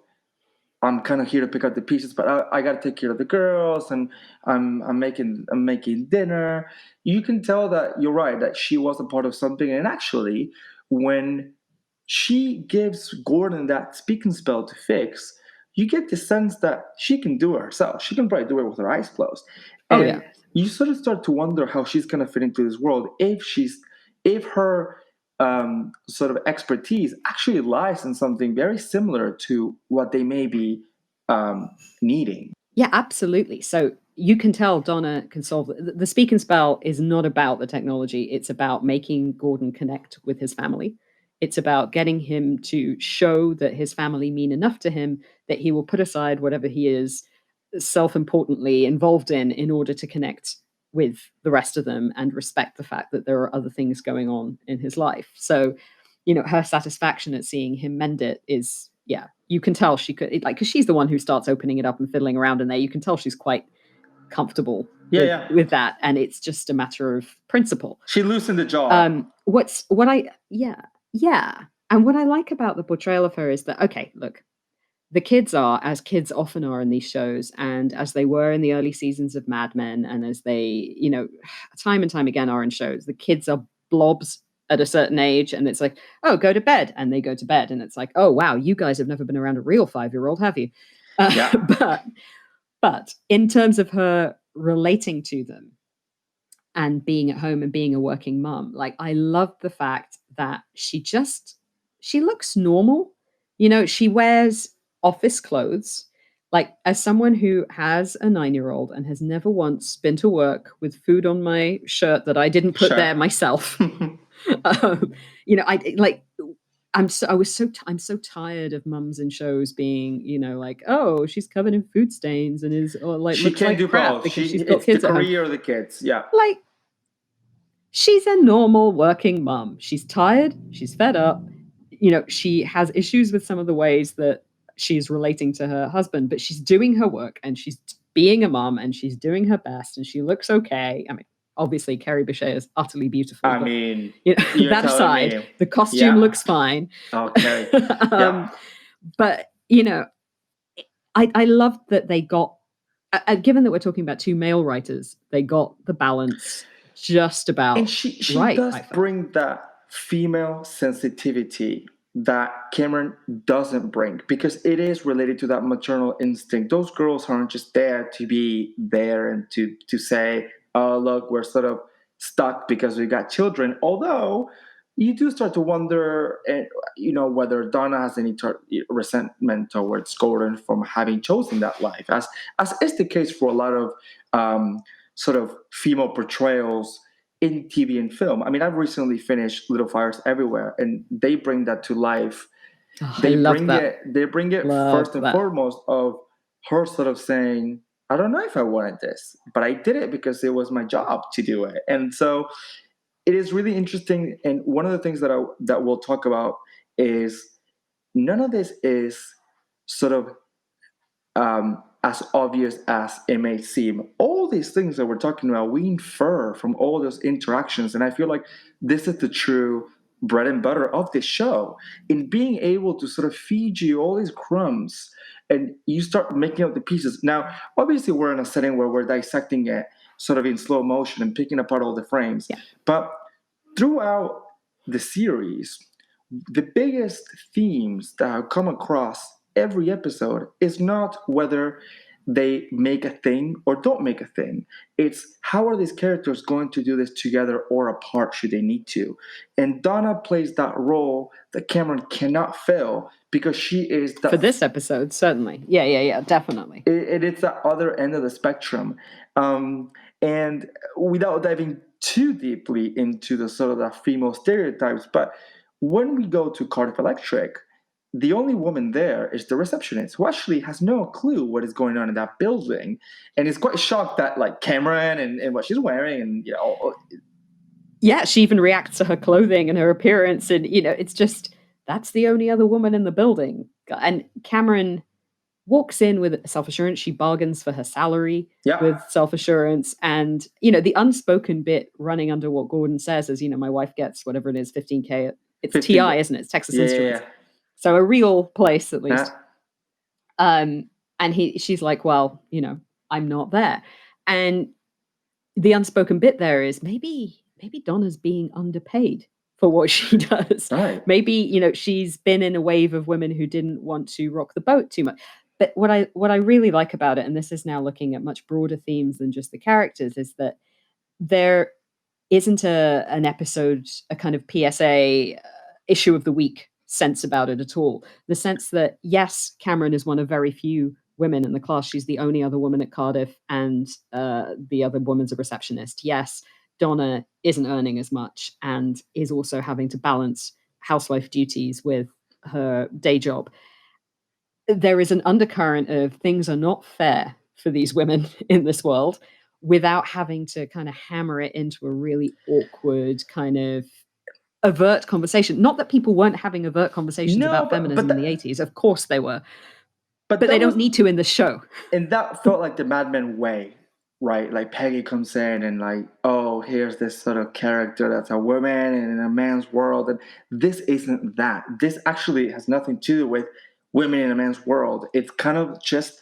I'm kind of here to pick up the pieces, but I got to take care of the girls, and I'm making dinner. You can tell that you're right, that she was a part of something. And actually, when she gives Gordon that speaking spell to fix, you get the sense that she can do it herself. She can probably do it with her eyes closed. Oh, And yeah. you sort of start to wonder how she's going to fit into this world if her sort of expertise actually lies in something very similar to what they may be needing. Yeah, absolutely. So you can tell Donna can solve the speak and spell is not about the technology. It's about making Gordon connect with his family. It's about getting him to show that his family mean enough to him that he will put aside whatever he is self-importantly involved in order to connect with the rest of them and respect the fact that there are other things going on in his life. So, her satisfaction at seeing him mend it is, yeah, you can tell she could, like, because she's the one who starts opening it up and fiddling around in there. You can tell she's quite comfortable with that, and it's just a matter of principle. She loosened the jaw. Yeah. And what I like about the portrayal of her is that, okay, look, the kids are, as kids often are in these shows, and as they were in the early seasons of Mad Men, and as they, time and time again are in shows, the kids are blobs at a certain age, and it's like, oh, go to bed, and they go to bed, and it's like, oh wow, you guys have never been around a real 5-year-old, have you? Yeah. But in terms of her relating to them and being at home and being a working mum, like I love the fact that she looks normal. She wears office clothes. Like, as someone who has a 9-year-old and has never once been to work with food on my shirt that I didn't put there Sure. myself, I like. I'm so tired of mums in shows being, like, oh, she's covered in food stains and like She looks can like do crap both. because she's got It's the kids at home. career of the kids. Yeah. Like, she's a normal working mum. She's tired, she's fed up. She has issues with some of the ways that she's relating to her husband, but she's doing her work and she's being a mum and she's doing her best and she looks okay. I mean, obviously Carrie Bichet is utterly beautiful, I but mean, you're that telling aside, me. the costume Yeah. looks fine. Okay. Yeah. But I loved that they got, given that we're talking about two male writers, they got the balance just about And she right. does I felt. bring that female sensitivity that Cameron doesn't bring, because it is related to that maternal instinct. Those girls aren't just there to be there and to say, oh look, we're sort of stuck because we got children. Although you do start to wonder, whether Donna has any resentment towards Gordon from having chosen that life, as is the case for a lot of sort of female portrayals in TV and film. I mean, I've recently finished Little Fires Everywhere, and they bring that to life. Oh, I They love bring that. it. They bring it Love first and that. foremost of her sort of saying, "I don't know if I wanted this, but I did it because it was my job to do it." And so it is really interesting. And one of the things that we'll talk about is none of this is sort of as obvious as it may seem. All these things that we're talking about, we infer from all those interactions. And I feel like this is the true bread and butter of this show, in being able to sort of feed you all these crumbs and you start making up the pieces. Now, obviously, we're in a setting where we're dissecting it sort of in slow motion and picking apart all the frames. Yeah. But throughout the series, the biggest themes that have come across every episode is not whether they make a thing or don't make a thing. It's how are these characters going to do this together or apart should they need to. And Donna plays that role that Cameron cannot fail, because she is For this episode, certainly. Yeah, definitely. it's the other end of the spectrum. And without diving too deeply into the sort of the female stereotypes, but when we go to Cardiff Electric, the only woman there is the receptionist, who actually has no clue what is going on in that building, and is quite shocked that like Cameron and what she's wearing, and yeah, she even reacts to her clothing and her appearance, and it's just, that's the only other woman in the building. And Cameron walks in with self-assurance. She bargains for her salary with self-assurance, and the unspoken bit running under what Gordon says is, my wife gets whatever it is, 15K. It's 15, TI, isn't it? It's Texas Instruments. Yeah. So a real place, at least. And she's like, well, I'm not there. And the unspoken bit there is maybe Donna's being underpaid for what she does. Right. Maybe, she's been in a wave of women who didn't want to rock the boat too much. But what I really like about it, and this is now looking at much broader themes than just the characters, is that there isn't an episode, a kind of PSA issue of the week sense about it at all. The sense that, yes, Cameron is one of very few women in the class. She's the only other woman at Cardiff, and the other woman's a receptionist. Yes, Donna isn't earning as much and is also having to balance housewife duties with her day job. There is an undercurrent of things are not fair for these women in this world, without having to kind of hammer it into a really awkward kind of overt conversation. Not that people weren't having overt conversations about feminism in the 80s. Of course they were. But they don't need to in the show. And that felt like the Mad Men way, right? Like Peggy comes in and like, oh, here's this sort of character that's a woman and in a man's world. And this isn't that. This actually has nothing to do with women in a man's world. It's kind of just,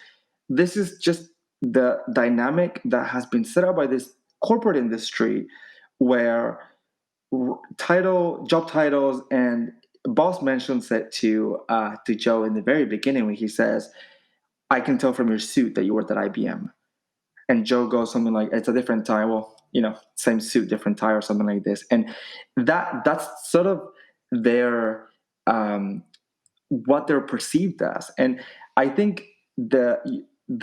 this is just the dynamic that has been set up by this corporate industry where job titles, and boss mentions it to Joe in the very beginning when he says, I can tell from your suit that you worked at IBM. And Joe goes something like, it's a different tie. Well, same suit, different tie, or something like this. And that's sort of their what they're perceived as. And I think the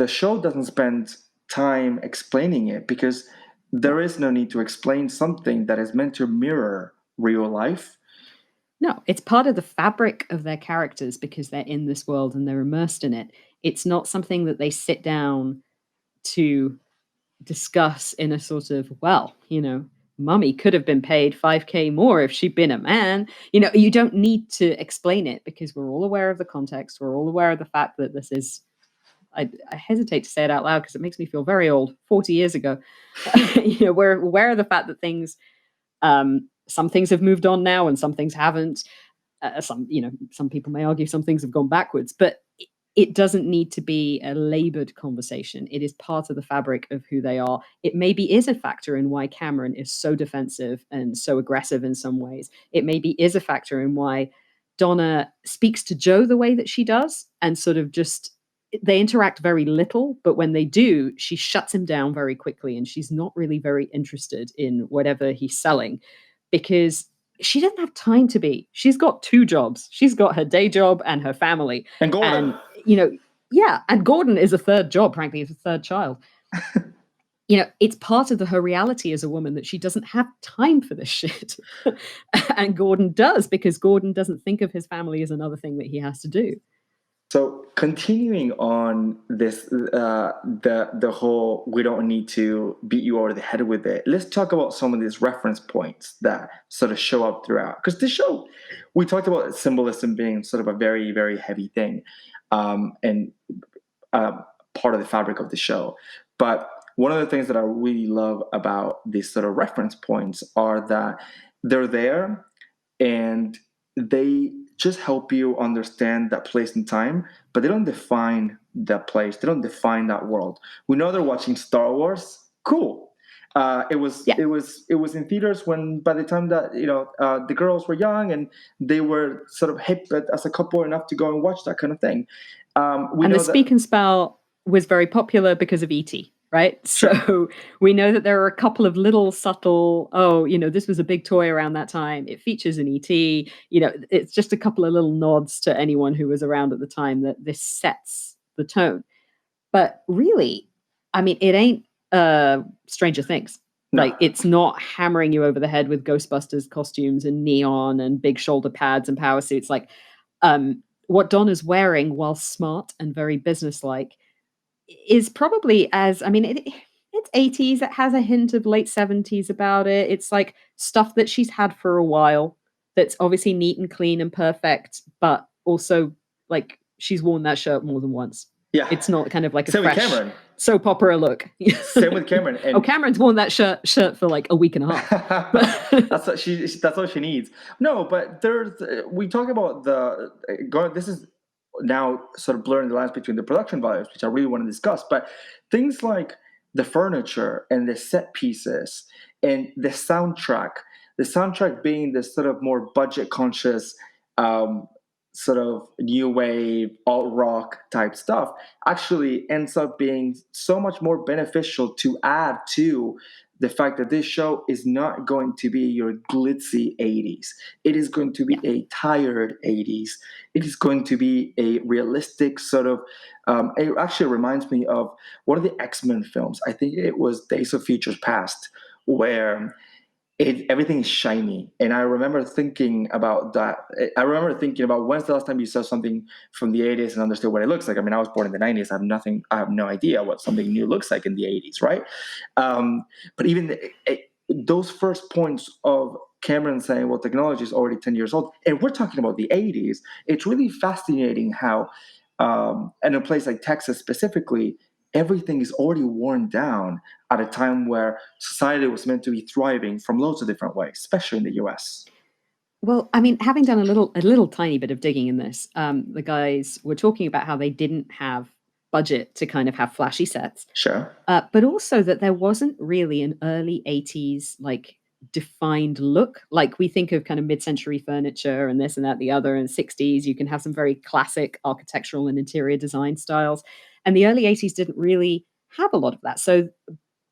show doesn't spend time explaining it, because there is no need to explain something that is meant to mirror real life. No, it's part of the fabric of their characters because they're in this world and they're immersed in it. It's not something that they sit down to discuss in a sort of, well, Mummy could have been paid 5K more if she'd been a man. You don't need to explain it because we're all aware of the context. We're all aware of the fact that this is, I hesitate to say it out loud because it makes me feel very old, 40 years ago. We're aware of the fact that some things have moved on now and some things haven't. Some people may argue some things have gone backwards, but it doesn't need to be a labored conversation. It is part of the fabric of who they are. It maybe is a factor in why Cameron is so defensive and so aggressive in some ways. It maybe is a factor in why Donna speaks to Joe the way that she does, and sort of just, they interact very little, but when they do, she shuts him down very quickly, and she's not really very interested in whatever he's selling because she doesn't have time to be. She's got two jobs. She's got her day job and her family. And Gordon. And Gordon is a third job, frankly, is a third child. It's part of her reality as a woman that she doesn't have time for this shit. And Gordon does, because Gordon doesn't think of his family as another thing that he has to do. So continuing on this, the whole, we don't need to beat you over the head with it. Let's talk about some of these reference points that sort of show up throughout. Because this show, we talked about symbolism being sort of a very, very heavy thing, and part of the fabric of the show. But one of the things that I really love about these sort of reference points are that they're there and they just help you understand that place and time, but they don't define that place. They don't define that world. We know they're watching Star Wars. Cool. It was in theaters when, by the time that the girls were young and they were sort of hip as a couple enough to go and watch that kind of thing. And the Speak and Spell was very popular because of E.T., right? Sure. So we know that there are a couple of little subtle, this was a big toy around that time. It features an E.T. It's just a couple of little nods to anyone who was around at the time that this sets the tone. But really, it ain't Stranger Things. No. Like, it's not hammering you over the head with Ghostbusters costumes and neon and big shoulder pads and power suits. Like, what Donna's wearing, while smart and very businesslike, is probably it's 80s. It has a hint of late 70s about it. It's like stuff that she's had for a while that's obviously neat and clean and perfect, but also like she's worn that shirt more than once. Yeah. It's not kind of like a Same fresh with Cameron. soap opera look. Same with Cameron. And Cameron's worn that shirt for like a week and a half. That's what she needs. No, but we talk about this is now sort of blurring the lines between the production values, which I really want to discuss, but things like the furniture and the set pieces and the soundtrack being this sort of more budget conscious, sort of new wave, alt rock type stuff, actually ends up being so much more beneficial to add to the fact that this show is not going to be your glitzy 80s. It is going to be a tired 80s. It is going to be a realistic sort of, it actually reminds me of one of the X-Men films. I think it was Days of Futures Past, where everything is shiny. And I remember thinking about that. I remember thinking about, when's the last time you saw something from the 80s and understood what it looks like? I was born in the 90s. I have no idea what something new looks like in the 80s, right? But even those first points of Cameron saying, well, technology is already 10 years old, and we're talking about the 80s, it's really fascinating how, and in a place like Texas specifically, everything is already worn down at a time where society was meant to be thriving from loads of different ways, especially in the US. Well, I mean, having done a little tiny bit of digging in this, the guys were talking about how they didn't have budget to kind of have flashy sets, Sure. but also that there wasn't really an early 80s like defined look. Like we think of kind of mid-century furniture and this and that, the other, and 60s, you can have some very classic architectural and interior design styles. And the early 80s didn't really have a lot of that. So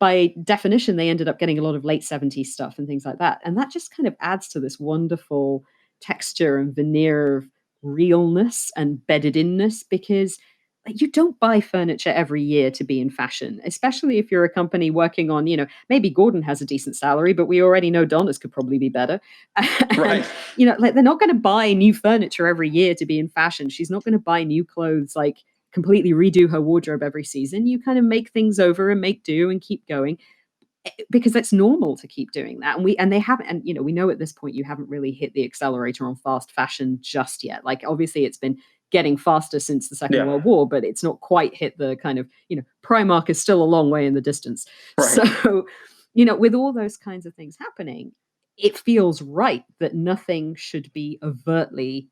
by definition, they ended up getting a lot of late 70s stuff and things like that. And that just kind of adds to this wonderful texture and veneer of realness and bedded inness because like, you don't buy furniture every year to be in fashion, especially if you're a company working on, maybe Gordon has a decent salary, but we already know Donna's could probably be better. And, Right. like they're not going to buy new furniture every year to be in fashion. She's not going to buy new clothes like completely redo her wardrobe every season. You kind of make things over and make do and keep going because it's normal to keep doing that. And they haven't, and we know at this point you haven't really hit the accelerator on fast fashion just yet. Like obviously it's been getting faster since the Second Yeah. World War, but it's not quite hit the kind of, Primark is still a long way in the distance. Right. So, with all those kinds of things happening, it feels right that nothing should be overtly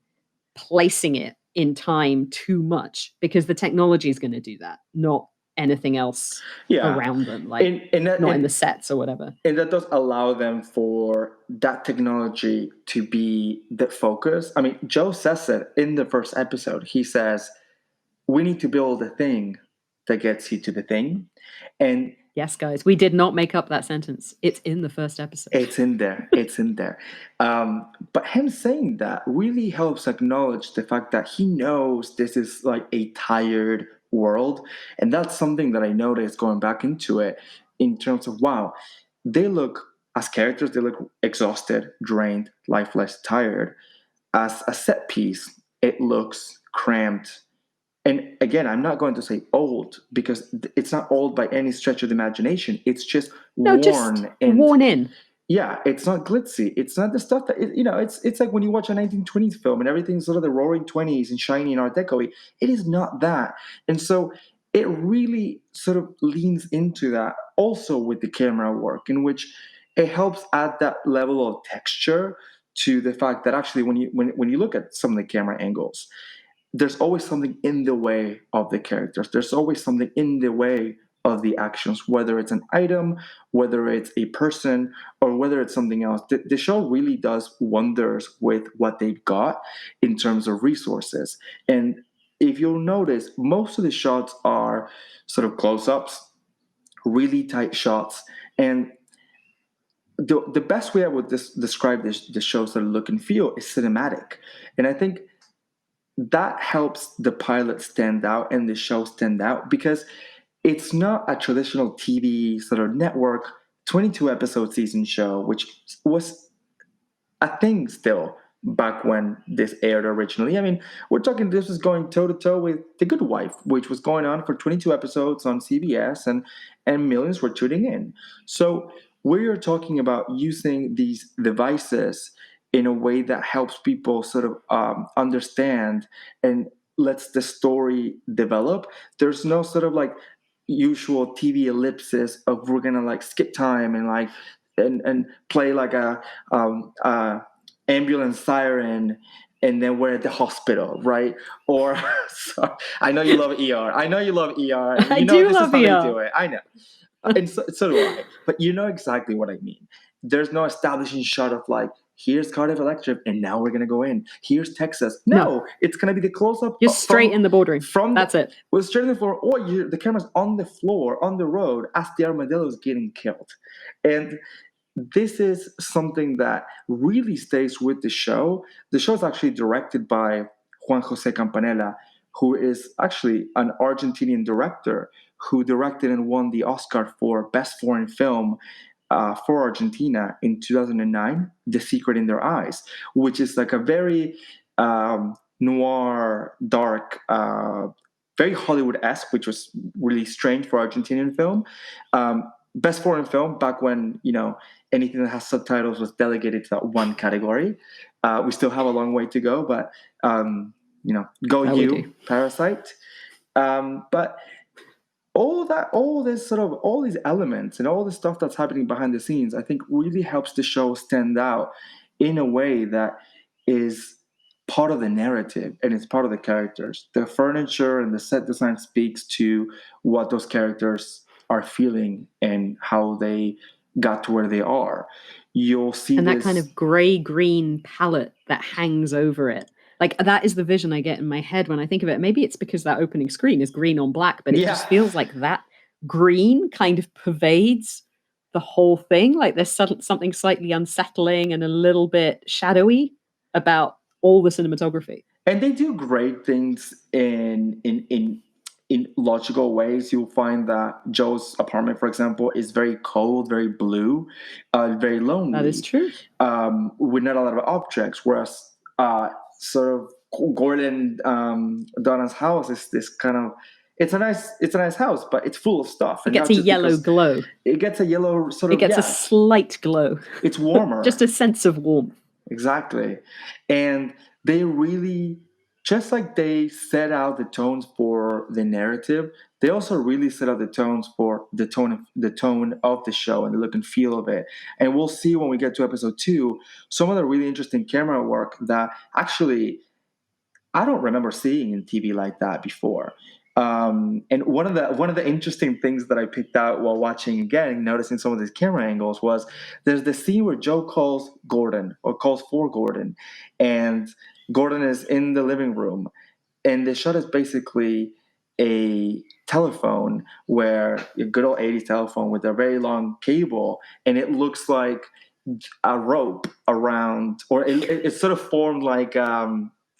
placing it in time too much because the technology is going to do that, not anything else Yeah. around them, like not in the sets or whatever. And that does allow them for that technology to be the focus. I mean, Joe says it in the first episode. He says, we need to build a thing that gets you to the thing. And yes, guys, we did not make up that sentence. It's in the first episode. it's in there. It's in there. But him saying that really helps acknowledge the fact that he knows this is like a tired world. And that's something that I noticed going back into it in terms of, wow, they look, as characters, they look exhausted, drained, lifeless, tired. As a set piece, it looks cramped. And again, I'm not going to say old because it's not old by any stretch of the imagination. It's just No, just worn and worn in. yeah, it's not glitzy. It's not the stuff that it's like when you watch a 1920s film and everything's sort of the Roaring Twenties and shiny and Art Deco. It is not that, and so it really sort of leans into that also with the camera work, in which it helps add that level of texture to the fact that actually when you look at some of the camera angles, there's always something in the way of the characters. There's always something in the way of the actions, whether it's an item, whether it's a person, or whether it's something else. The show really does wonders with what they've got in terms of resources. And if you'll notice, most of the shots are sort of close ups, really tight shots. And the best way I would describe the show's sort of look and feel is cinematic. And I think that helps the pilot stand out and the show stand out because it's not a traditional TV sort of network 22 episode season show, which was a thing still back when this aired originally. I mean, we're talking this was going toe to toe with The Good Wife, which was going on for 22 episodes on CBS, and millions were tuning in. So we're talking about using these devices in a way that helps people sort of understand and lets the story develop. There's no sort of like usual TV ellipsis of we're gonna like skip time and like and play like a ambulance siren and then we're at the hospital, right? Or so, I know you love ER. I know you love ER. I You know do this love is how ER. they do it. I know. And so do I. But you know exactly what I mean. There's no establishing shot of like, here's Cardiff Electric, and now we're gonna go in. Here's Texas. No. No, it's gonna be the close up Just straight in the boardroom. That's it. Well, straight in the floor, or the camera's on the floor, on the road, as the armadillo is getting killed. And this is something that really stays with the show. The show is actually directed by Juan Jose Campanella, who is actually an Argentinian director who directed and won the Oscar for Best Foreign Film for Argentina in 2009, The Secret in Their Eyes, which is like a very noir, dark, very Hollywood-esque, which was really strange for Argentinian film. Best foreign film back when anything that has subtitles was delegated to that one category. We still have a long way to go, but go Oh, you, Parasite. But all these elements and all the stuff that's happening behind the scenes, I think really helps the show stand out in a way that is part of the narrative and it's part of the characters. The furniture and the set design speaks to what those characters are feeling and how they got to where they are. You'll see And that kind this. of gray-green palette that hangs over it. Like, that is the vision I get in my head when I think of it. Maybe it's because that opening screen is green on black, but it Yeah. just feels like that green kind of pervades the whole thing. Like there's something slightly unsettling and a little bit shadowy about all the cinematography. And they do great things in logical ways. You'll find that Joe's apartment, for example, is very cold, very blue, very That is lonely, true. with not a lot of objects. Whereas sort of Gordon, Donna's house is this kind of, it's a nice house, but it's full of stuff. It gets a yellow glow. It gets a yellow sort It of, gets a yes, slight glow. it's warmer. Just a sense of warmth. Exactly. And they really, just like they set out the tones for the narrative, they also really set out the tones for the tone of the show and the look and feel of it. And we'll see when we get to episode 2 some of the really interesting camera work that actually I don't remember seeing in TV like that before. And one of the interesting things that I picked out while watching again, noticing some of these camera angles, was there's the scene where Joe calls Gordon or calls for Gordon, and Gordon is in the living room, and the shot is basically a telephone, where a good old 80s telephone with a very long cable, and it looks like a rope around, or it's sort of formed like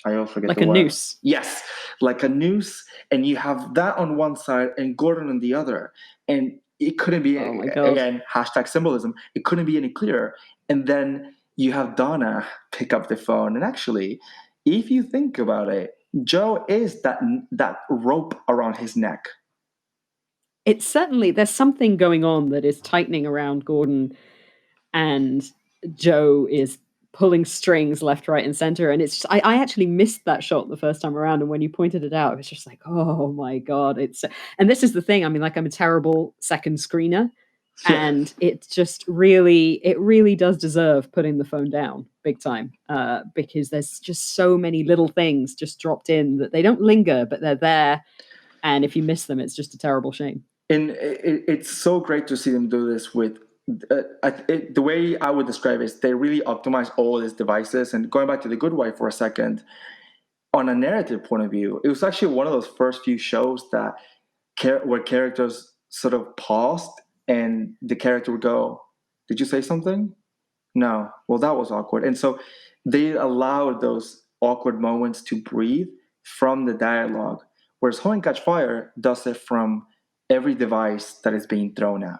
I always forget like the a word. Noose. Yes, like a noose, and you have that on one side and Gordon on the other, and it couldn't be, oh my God, again, hashtag symbolism. It couldn't be any clearer. And then you have Donna pick up the phone, and actually, if you think about it, Joe is that rope around his neck. It's certainly, there's something going on that is tightening around Gordon, and Joe is pulling strings left, right, and center. And it's just, I actually missed that shot the first time around, and when you pointed it out, it was just like, oh my God, it's. And this is the thing. I mean, like, I'm a terrible second screener, and it just really does deserve putting the phone down big time, because there's just so many little things just dropped in that they don't linger, but they're there. And if you miss them, it's just a terrible shame. And it's so great to see them do this with the way I would describe it is they really optimize all these devices. And going back to The Good Wife for a second, on a narrative point of view, it was actually one of those first few shows that where characters sort of paused and the character would go, "Did you say something? No. Well, that was awkward." And so they allowed those awkward moments to breathe from the dialogue, whereas Hoe and Catch Fire does it from every device that is being thrown at.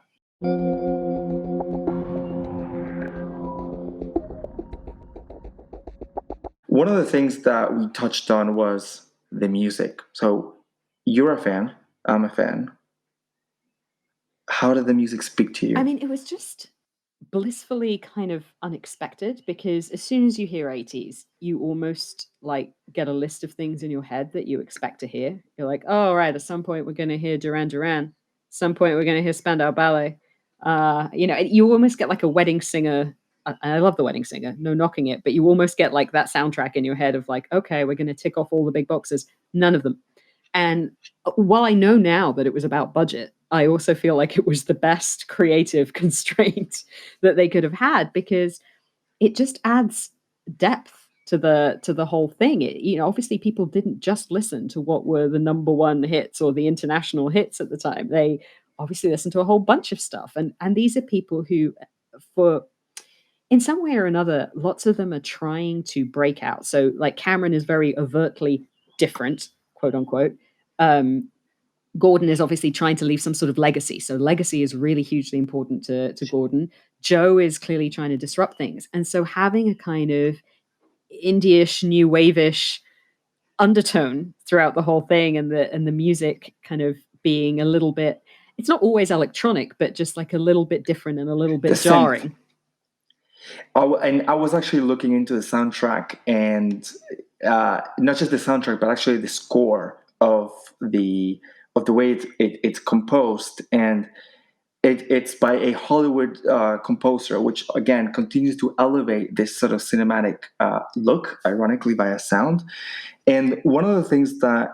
One of the things that we touched on was the music. So you're a fan, I'm a fan. How did the music speak to you? I mean, it was just blissfully kind of unexpected, because as soon as you hear 80s, you almost like get a list of things in your head that you expect to hear. You're like, oh, right, at some point we're going to hear Duran Duran. At some point we're going to hear Spandau Ballet. You almost get like a wedding singer. I love the wedding singer, no knocking it, but you almost get like that soundtrack in your head of like, okay, we're going to tick off all the big boxes. None of them. And while I know now that it was about budget, I also feel like it was the best creative constraint that they could have had, because it just adds depth to the whole thing. Obviously people didn't just listen to what were the number one hits or the international hits at the time. They obviously listened to a whole bunch of stuff, and these are people who, for in some way or another, lots of them are trying to break out. So like Cameron is very overtly different, quote unquote. Gordon is obviously trying to leave some sort of legacy. So legacy is really hugely important to Gordon. Joe is clearly trying to disrupt things. And so having a kind of indie-ish, new wave-ish undertone throughout the whole thing, and the music kind of being a little bit, it's not always electronic, but just like a little bit different and a little bit jarring. And I was actually looking into the soundtrack, and not just the soundtrack, but actually the score of the way it's composed. And it's by a Hollywood composer, which again continues to elevate this sort of cinematic look, ironically via sound. And one of the things that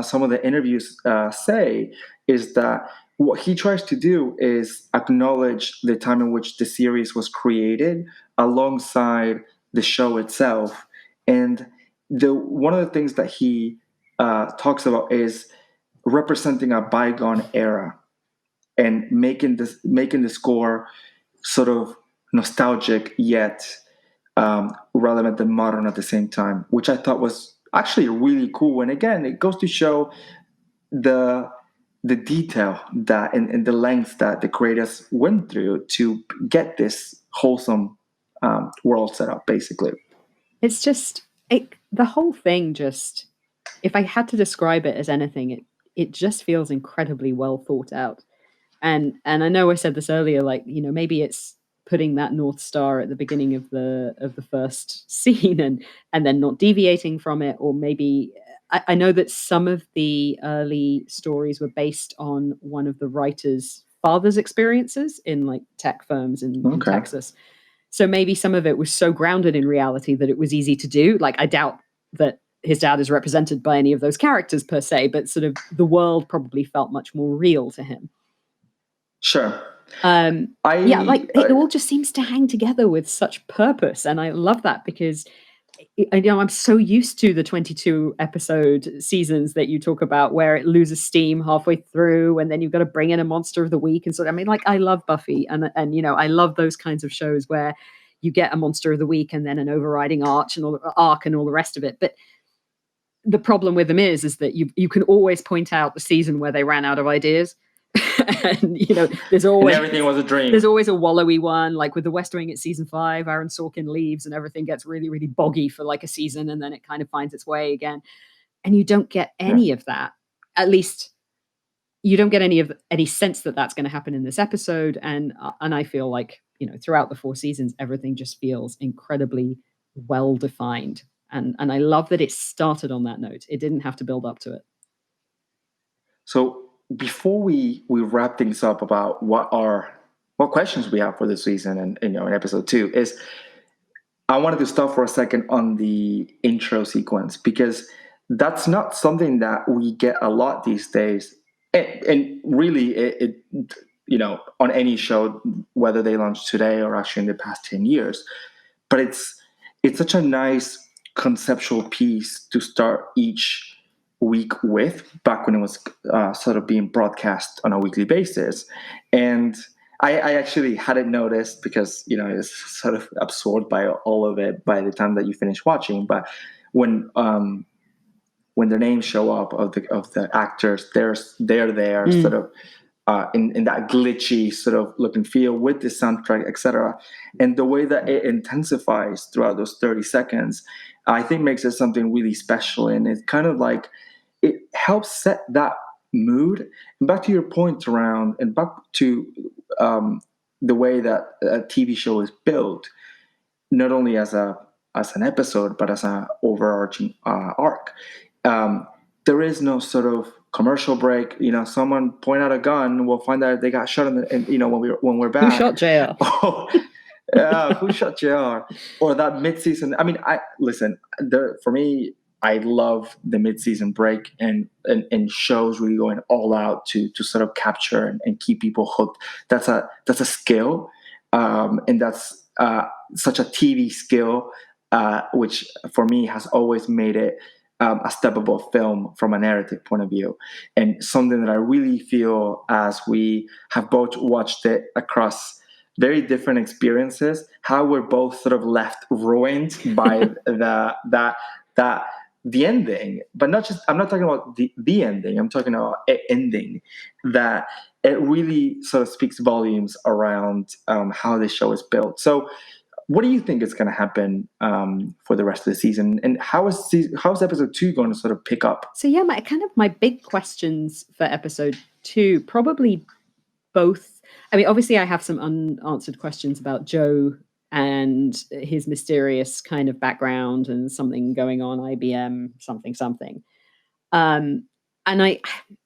some of the interviews say is that what he tries to do is acknowledge the time in which the series was created alongside the show itself. And the one of the things that he talks about is representing a bygone era and making the score sort of nostalgic yet relevant and modern at the same time, which I thought was actually really cool. And again, it goes to show the the detail that and the lengths that the creators went through to get this wholesome world set up, basically. It's just the whole thing. Just if I had to describe it as anything, it just feels incredibly well thought out. And I know I said this earlier, like, maybe it's putting that North Star at the beginning of the first scene and then not deviating from it, or maybe I know that some of the early stories were based on one of the writer's father's experiences in like tech firms in Okay. Texas. So maybe some of it was so grounded in reality that it was easy to do. Like, I doubt that his dad is represented by any of those characters per se, but sort of the world probably felt much more real to him. Sure. Yeah, like it I all just seems to hang together with such purpose, and I love that because I'm so used to the 22 episode seasons that you talk about, where it loses steam halfway through, and then you've got to bring in a monster of the week, and so I mean, like, I love Buffy, and I love those kinds of shows where you get a monster of the week and then an overriding arc and all the rest of it, but the problem with them is that you can always point out the season where they ran out of ideas. And there's and always everything was a there's dream. always a wallowy one, like with the West Wing at season 5. Aaron Sorkin leaves and everything gets really, really boggy for like a season, and then it kind of finds its way again. And you don't get Yeah. any of that. At least you don't get any sense that that's going to happen in this episode. And I feel like throughout the 4 seasons, everything just feels incredibly well defined. And I love that it started on that note. It didn't have to build up to it. So before we wrap things up about what questions we have for this season and in episode 2 is I wanted to stop for a second on the intro sequence because that's not something that we get a lot these days, and really, on any show, whether they launch today or actually in the past 10 years. But it's such a nice conceptual piece to start each week with. Back when it was sort of being broadcast on a weekly basis, and I actually hadn't noticed because it's sort of absorbed by all of it by the time that you finish watching. But when when their names show up of the actors, they're there sort of in that glitchy sort of look and feel with the soundtrack, etc. And the way that it intensifies throughout those 30 seconds, I think makes it something really special. And it's kind of like it helps set that mood. And back to your point around, and back to the way that a TV show is built, not only as an episode, but as an overarching arc. There is no sort of commercial break. Someone point out a gun, we'll find out they got shot in the, and when we're back. Who shot JR? Oh, who shot JR? Or that mid-season. I mean, for me, I love the mid-season break and shows really going all out to sort of capture and keep people hooked. That's a skill, and that's such a TV skill, which for me has always made it a step above film from a narrative point of view, and something that I really feel as we have both watched it across very different experiences, how we're both sort of left ruined by the ending. But not just, I'm not talking about the ending, I'm talking about it ending, that it really sort of speaks volumes around how this show is built. So what do you think is going to happen for the rest of the season, and how is episode 2 going to sort of pick up? So yeah, my big questions for episode 2 probably both. I mean, obviously I have some unanswered questions about Joe and his mysterious kind of background and something going on, IBM something. And I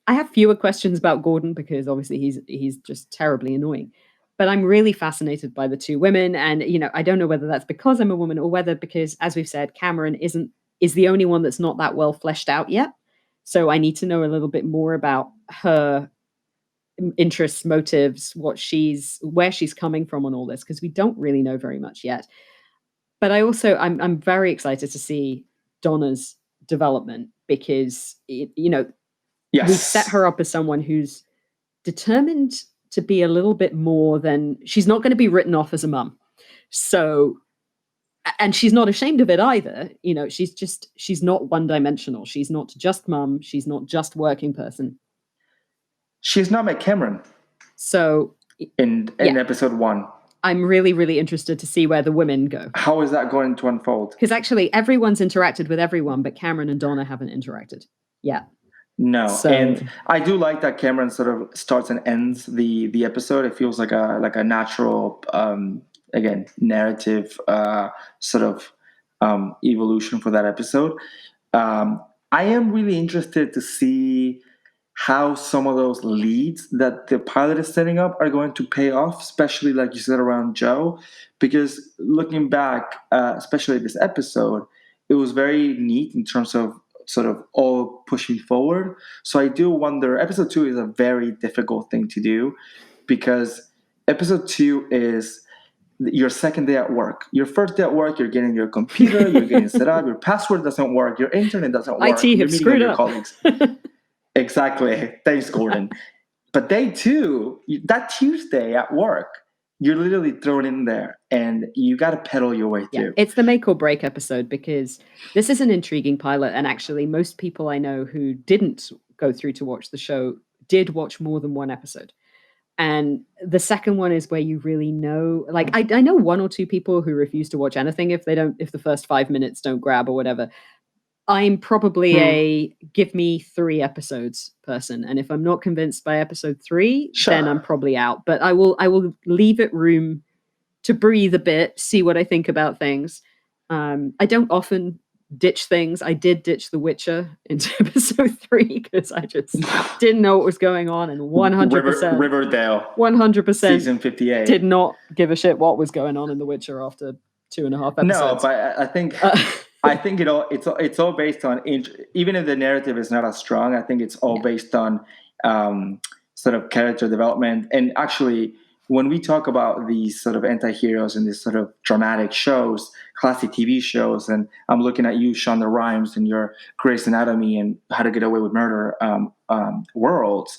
have fewer questions about Gordon because obviously he's just terribly annoying. But I'm really fascinated by the two women, and I don't know whether that's because I'm a woman or whether because, as we've said, Cameron is the only one that's not that well fleshed out yet. So I need to know a little bit more about her interests, motives, where she's coming from on all this, because we don't really know very much yet. But I'm very excited to see Donna's development because we've set Yes. her up as someone who's determined to be a little bit more than she's not going to be written off as a mum. So, and she's not ashamed of it either. She's not one dimensional. She's not just mum. She's not just working person. She's not met Cameron So in episode 1. I'm really, really interested to see where the women go. How is that going to unfold? Because actually everyone's interacted with everyone, but Cameron and Donna haven't interacted yet. No, So- and I do like that Cameron sort of starts and ends the episode. It feels like a natural, again, narrative sort of evolution for that episode. I am really interested to see how some of those leads that the pilot is setting up are going to pay off, especially like you said around Joe, because looking back, especially this episode, it was very neat in terms of sort of all pushing forward. So I do wonder, episode 2 is a very difficult thing to do because episode 2 is your second day at work. Your first day at work, you're getting your computer, you're getting set up, your password doesn't work, your internet doesn't work. IT have screwed up. Colleagues. Exactly. Thanks, Gordon. But day 2, that Tuesday at work, you're literally thrown in there and you got to pedal your way through. It's the make or break episode because this is an intriguing pilot. And actually, most people I know who didn't go through to watch the show did watch more than one episode. And the second one is where you really know, like I know 1 or 2 people who refuse to watch anything if the first 5 minutes don't grab or whatever. I'm probably a give me 3 episodes person. And if I'm not convinced by episode 3, then I'm probably out. But I will leave it room to breathe a bit, see what I think about things. I don't often ditch things. I did ditch The Witcher into episode 3 because I just didn't know what was going on, and 100% Riverdale 100% season 58 did not give a shit what was going on in The Witcher after 2.5 episodes. No, but I think I think it's all based on, even if the narrative is not as strong, I think it's all based on sort of character development. And actually, when we talk about these sort of anti-heroes and these sort of dramatic shows, classic TV shows, and I'm looking at you, Shonda Rhimes, and your Grey's Anatomy and How to Get Away with Murder worlds,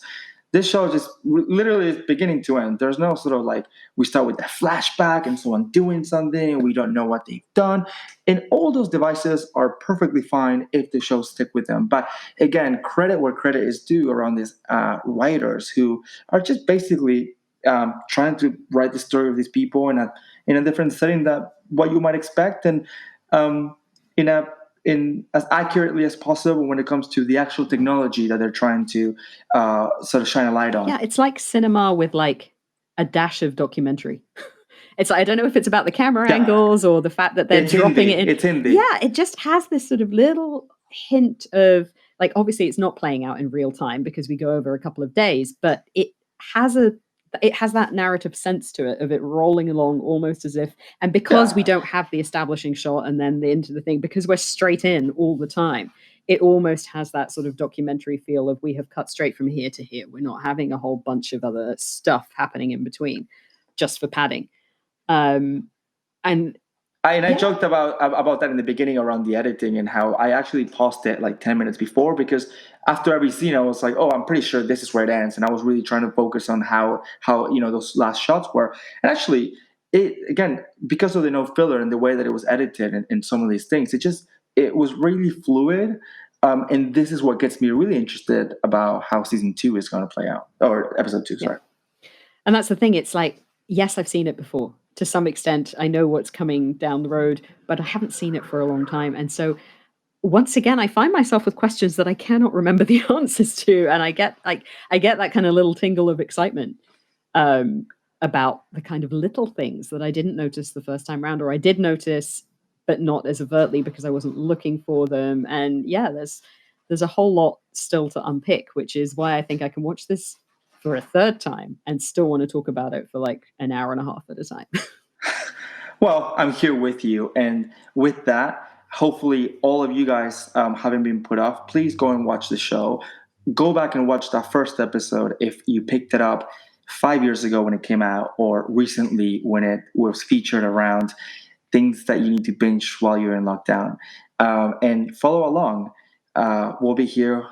this show just literally is beginning to end. There's no sort of like, we start with a flashback and someone doing something, and we don't know what they've done. And all those devices are perfectly fine if the shows stick with them. But again, credit where credit is due around these writers who are just basically trying to write the story of these people in a different setting that what you might expect, and in as accurately as possible when it comes to the actual technology that they're trying to sort of shine a light on. Yeah, it's like cinema with like a dash of documentary. It's like, I don't know if it's about the camera angles or the fact that they're dropping it in. It's indie. Yeah, it just has this sort of little hint of, like, obviously it's not playing out in real time because we go over a couple of days, but it has that narrative sense to it of it rolling along almost as if, and because we don't have the establishing shot and then the into the thing, because we're straight in all the time, it almost has that sort of documentary feel of we have cut straight from here to here. We're not having a whole bunch of other stuff happening in between just for padding. I joked about that in the beginning around the editing and how I actually paused it like 10 minutes before, because after every scene I was like, oh, I'm pretty sure this is where it ends, and I was really trying to focus on how those last shots were. And actually, it again, because of the no filler and the way that it was edited and some of these things, it was really fluid. And this is what gets me really interested about how season 2 is going to play out, or episode 2, sorry. And that's the thing. It's like, yes, I've seen it before. To some extent, I know what's coming down the road, but I haven't seen it for a long time. And so once again, I find myself with questions that I cannot remember the answers to. And I get that kind of little tingle of excitement about the kind of little things that I didn't notice the first time around, or I did notice, but not as overtly because I wasn't looking for them. And yeah, there's there's a whole lot still to unpick, which is why I think I can watch this for a third time and still want to talk about it for like an hour and a half at a time. Well, I'm here with you. And with that, hopefully all of you guys haven't been put off. Please go and watch the show. Go back and watch that first episode if you picked it up 5 years ago when it came out, or recently when it was featured around things that you need to binge while you're in lockdown. And follow along. We'll be here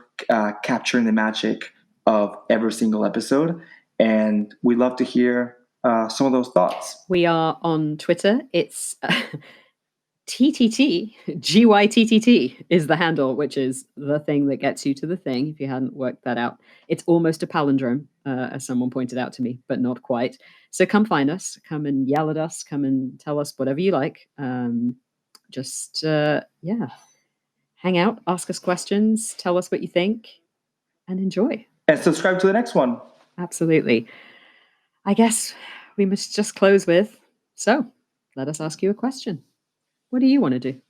capturing the magic of every single episode. And we'd love to hear some of those thoughts. We are on Twitter. It's TTT, GYTTT is the handle, which is the thing that gets you to the thing, if you hadn't worked that out. It's almost a palindrome, as someone pointed out to me, but not quite. So come find us, come and yell at us, come and tell us whatever you like. Just, hang out, ask us questions, tell us what you think, and enjoy. And subscribe to the next one. Absolutely. I guess we must just close with, so let us ask you a question. What do you want to do?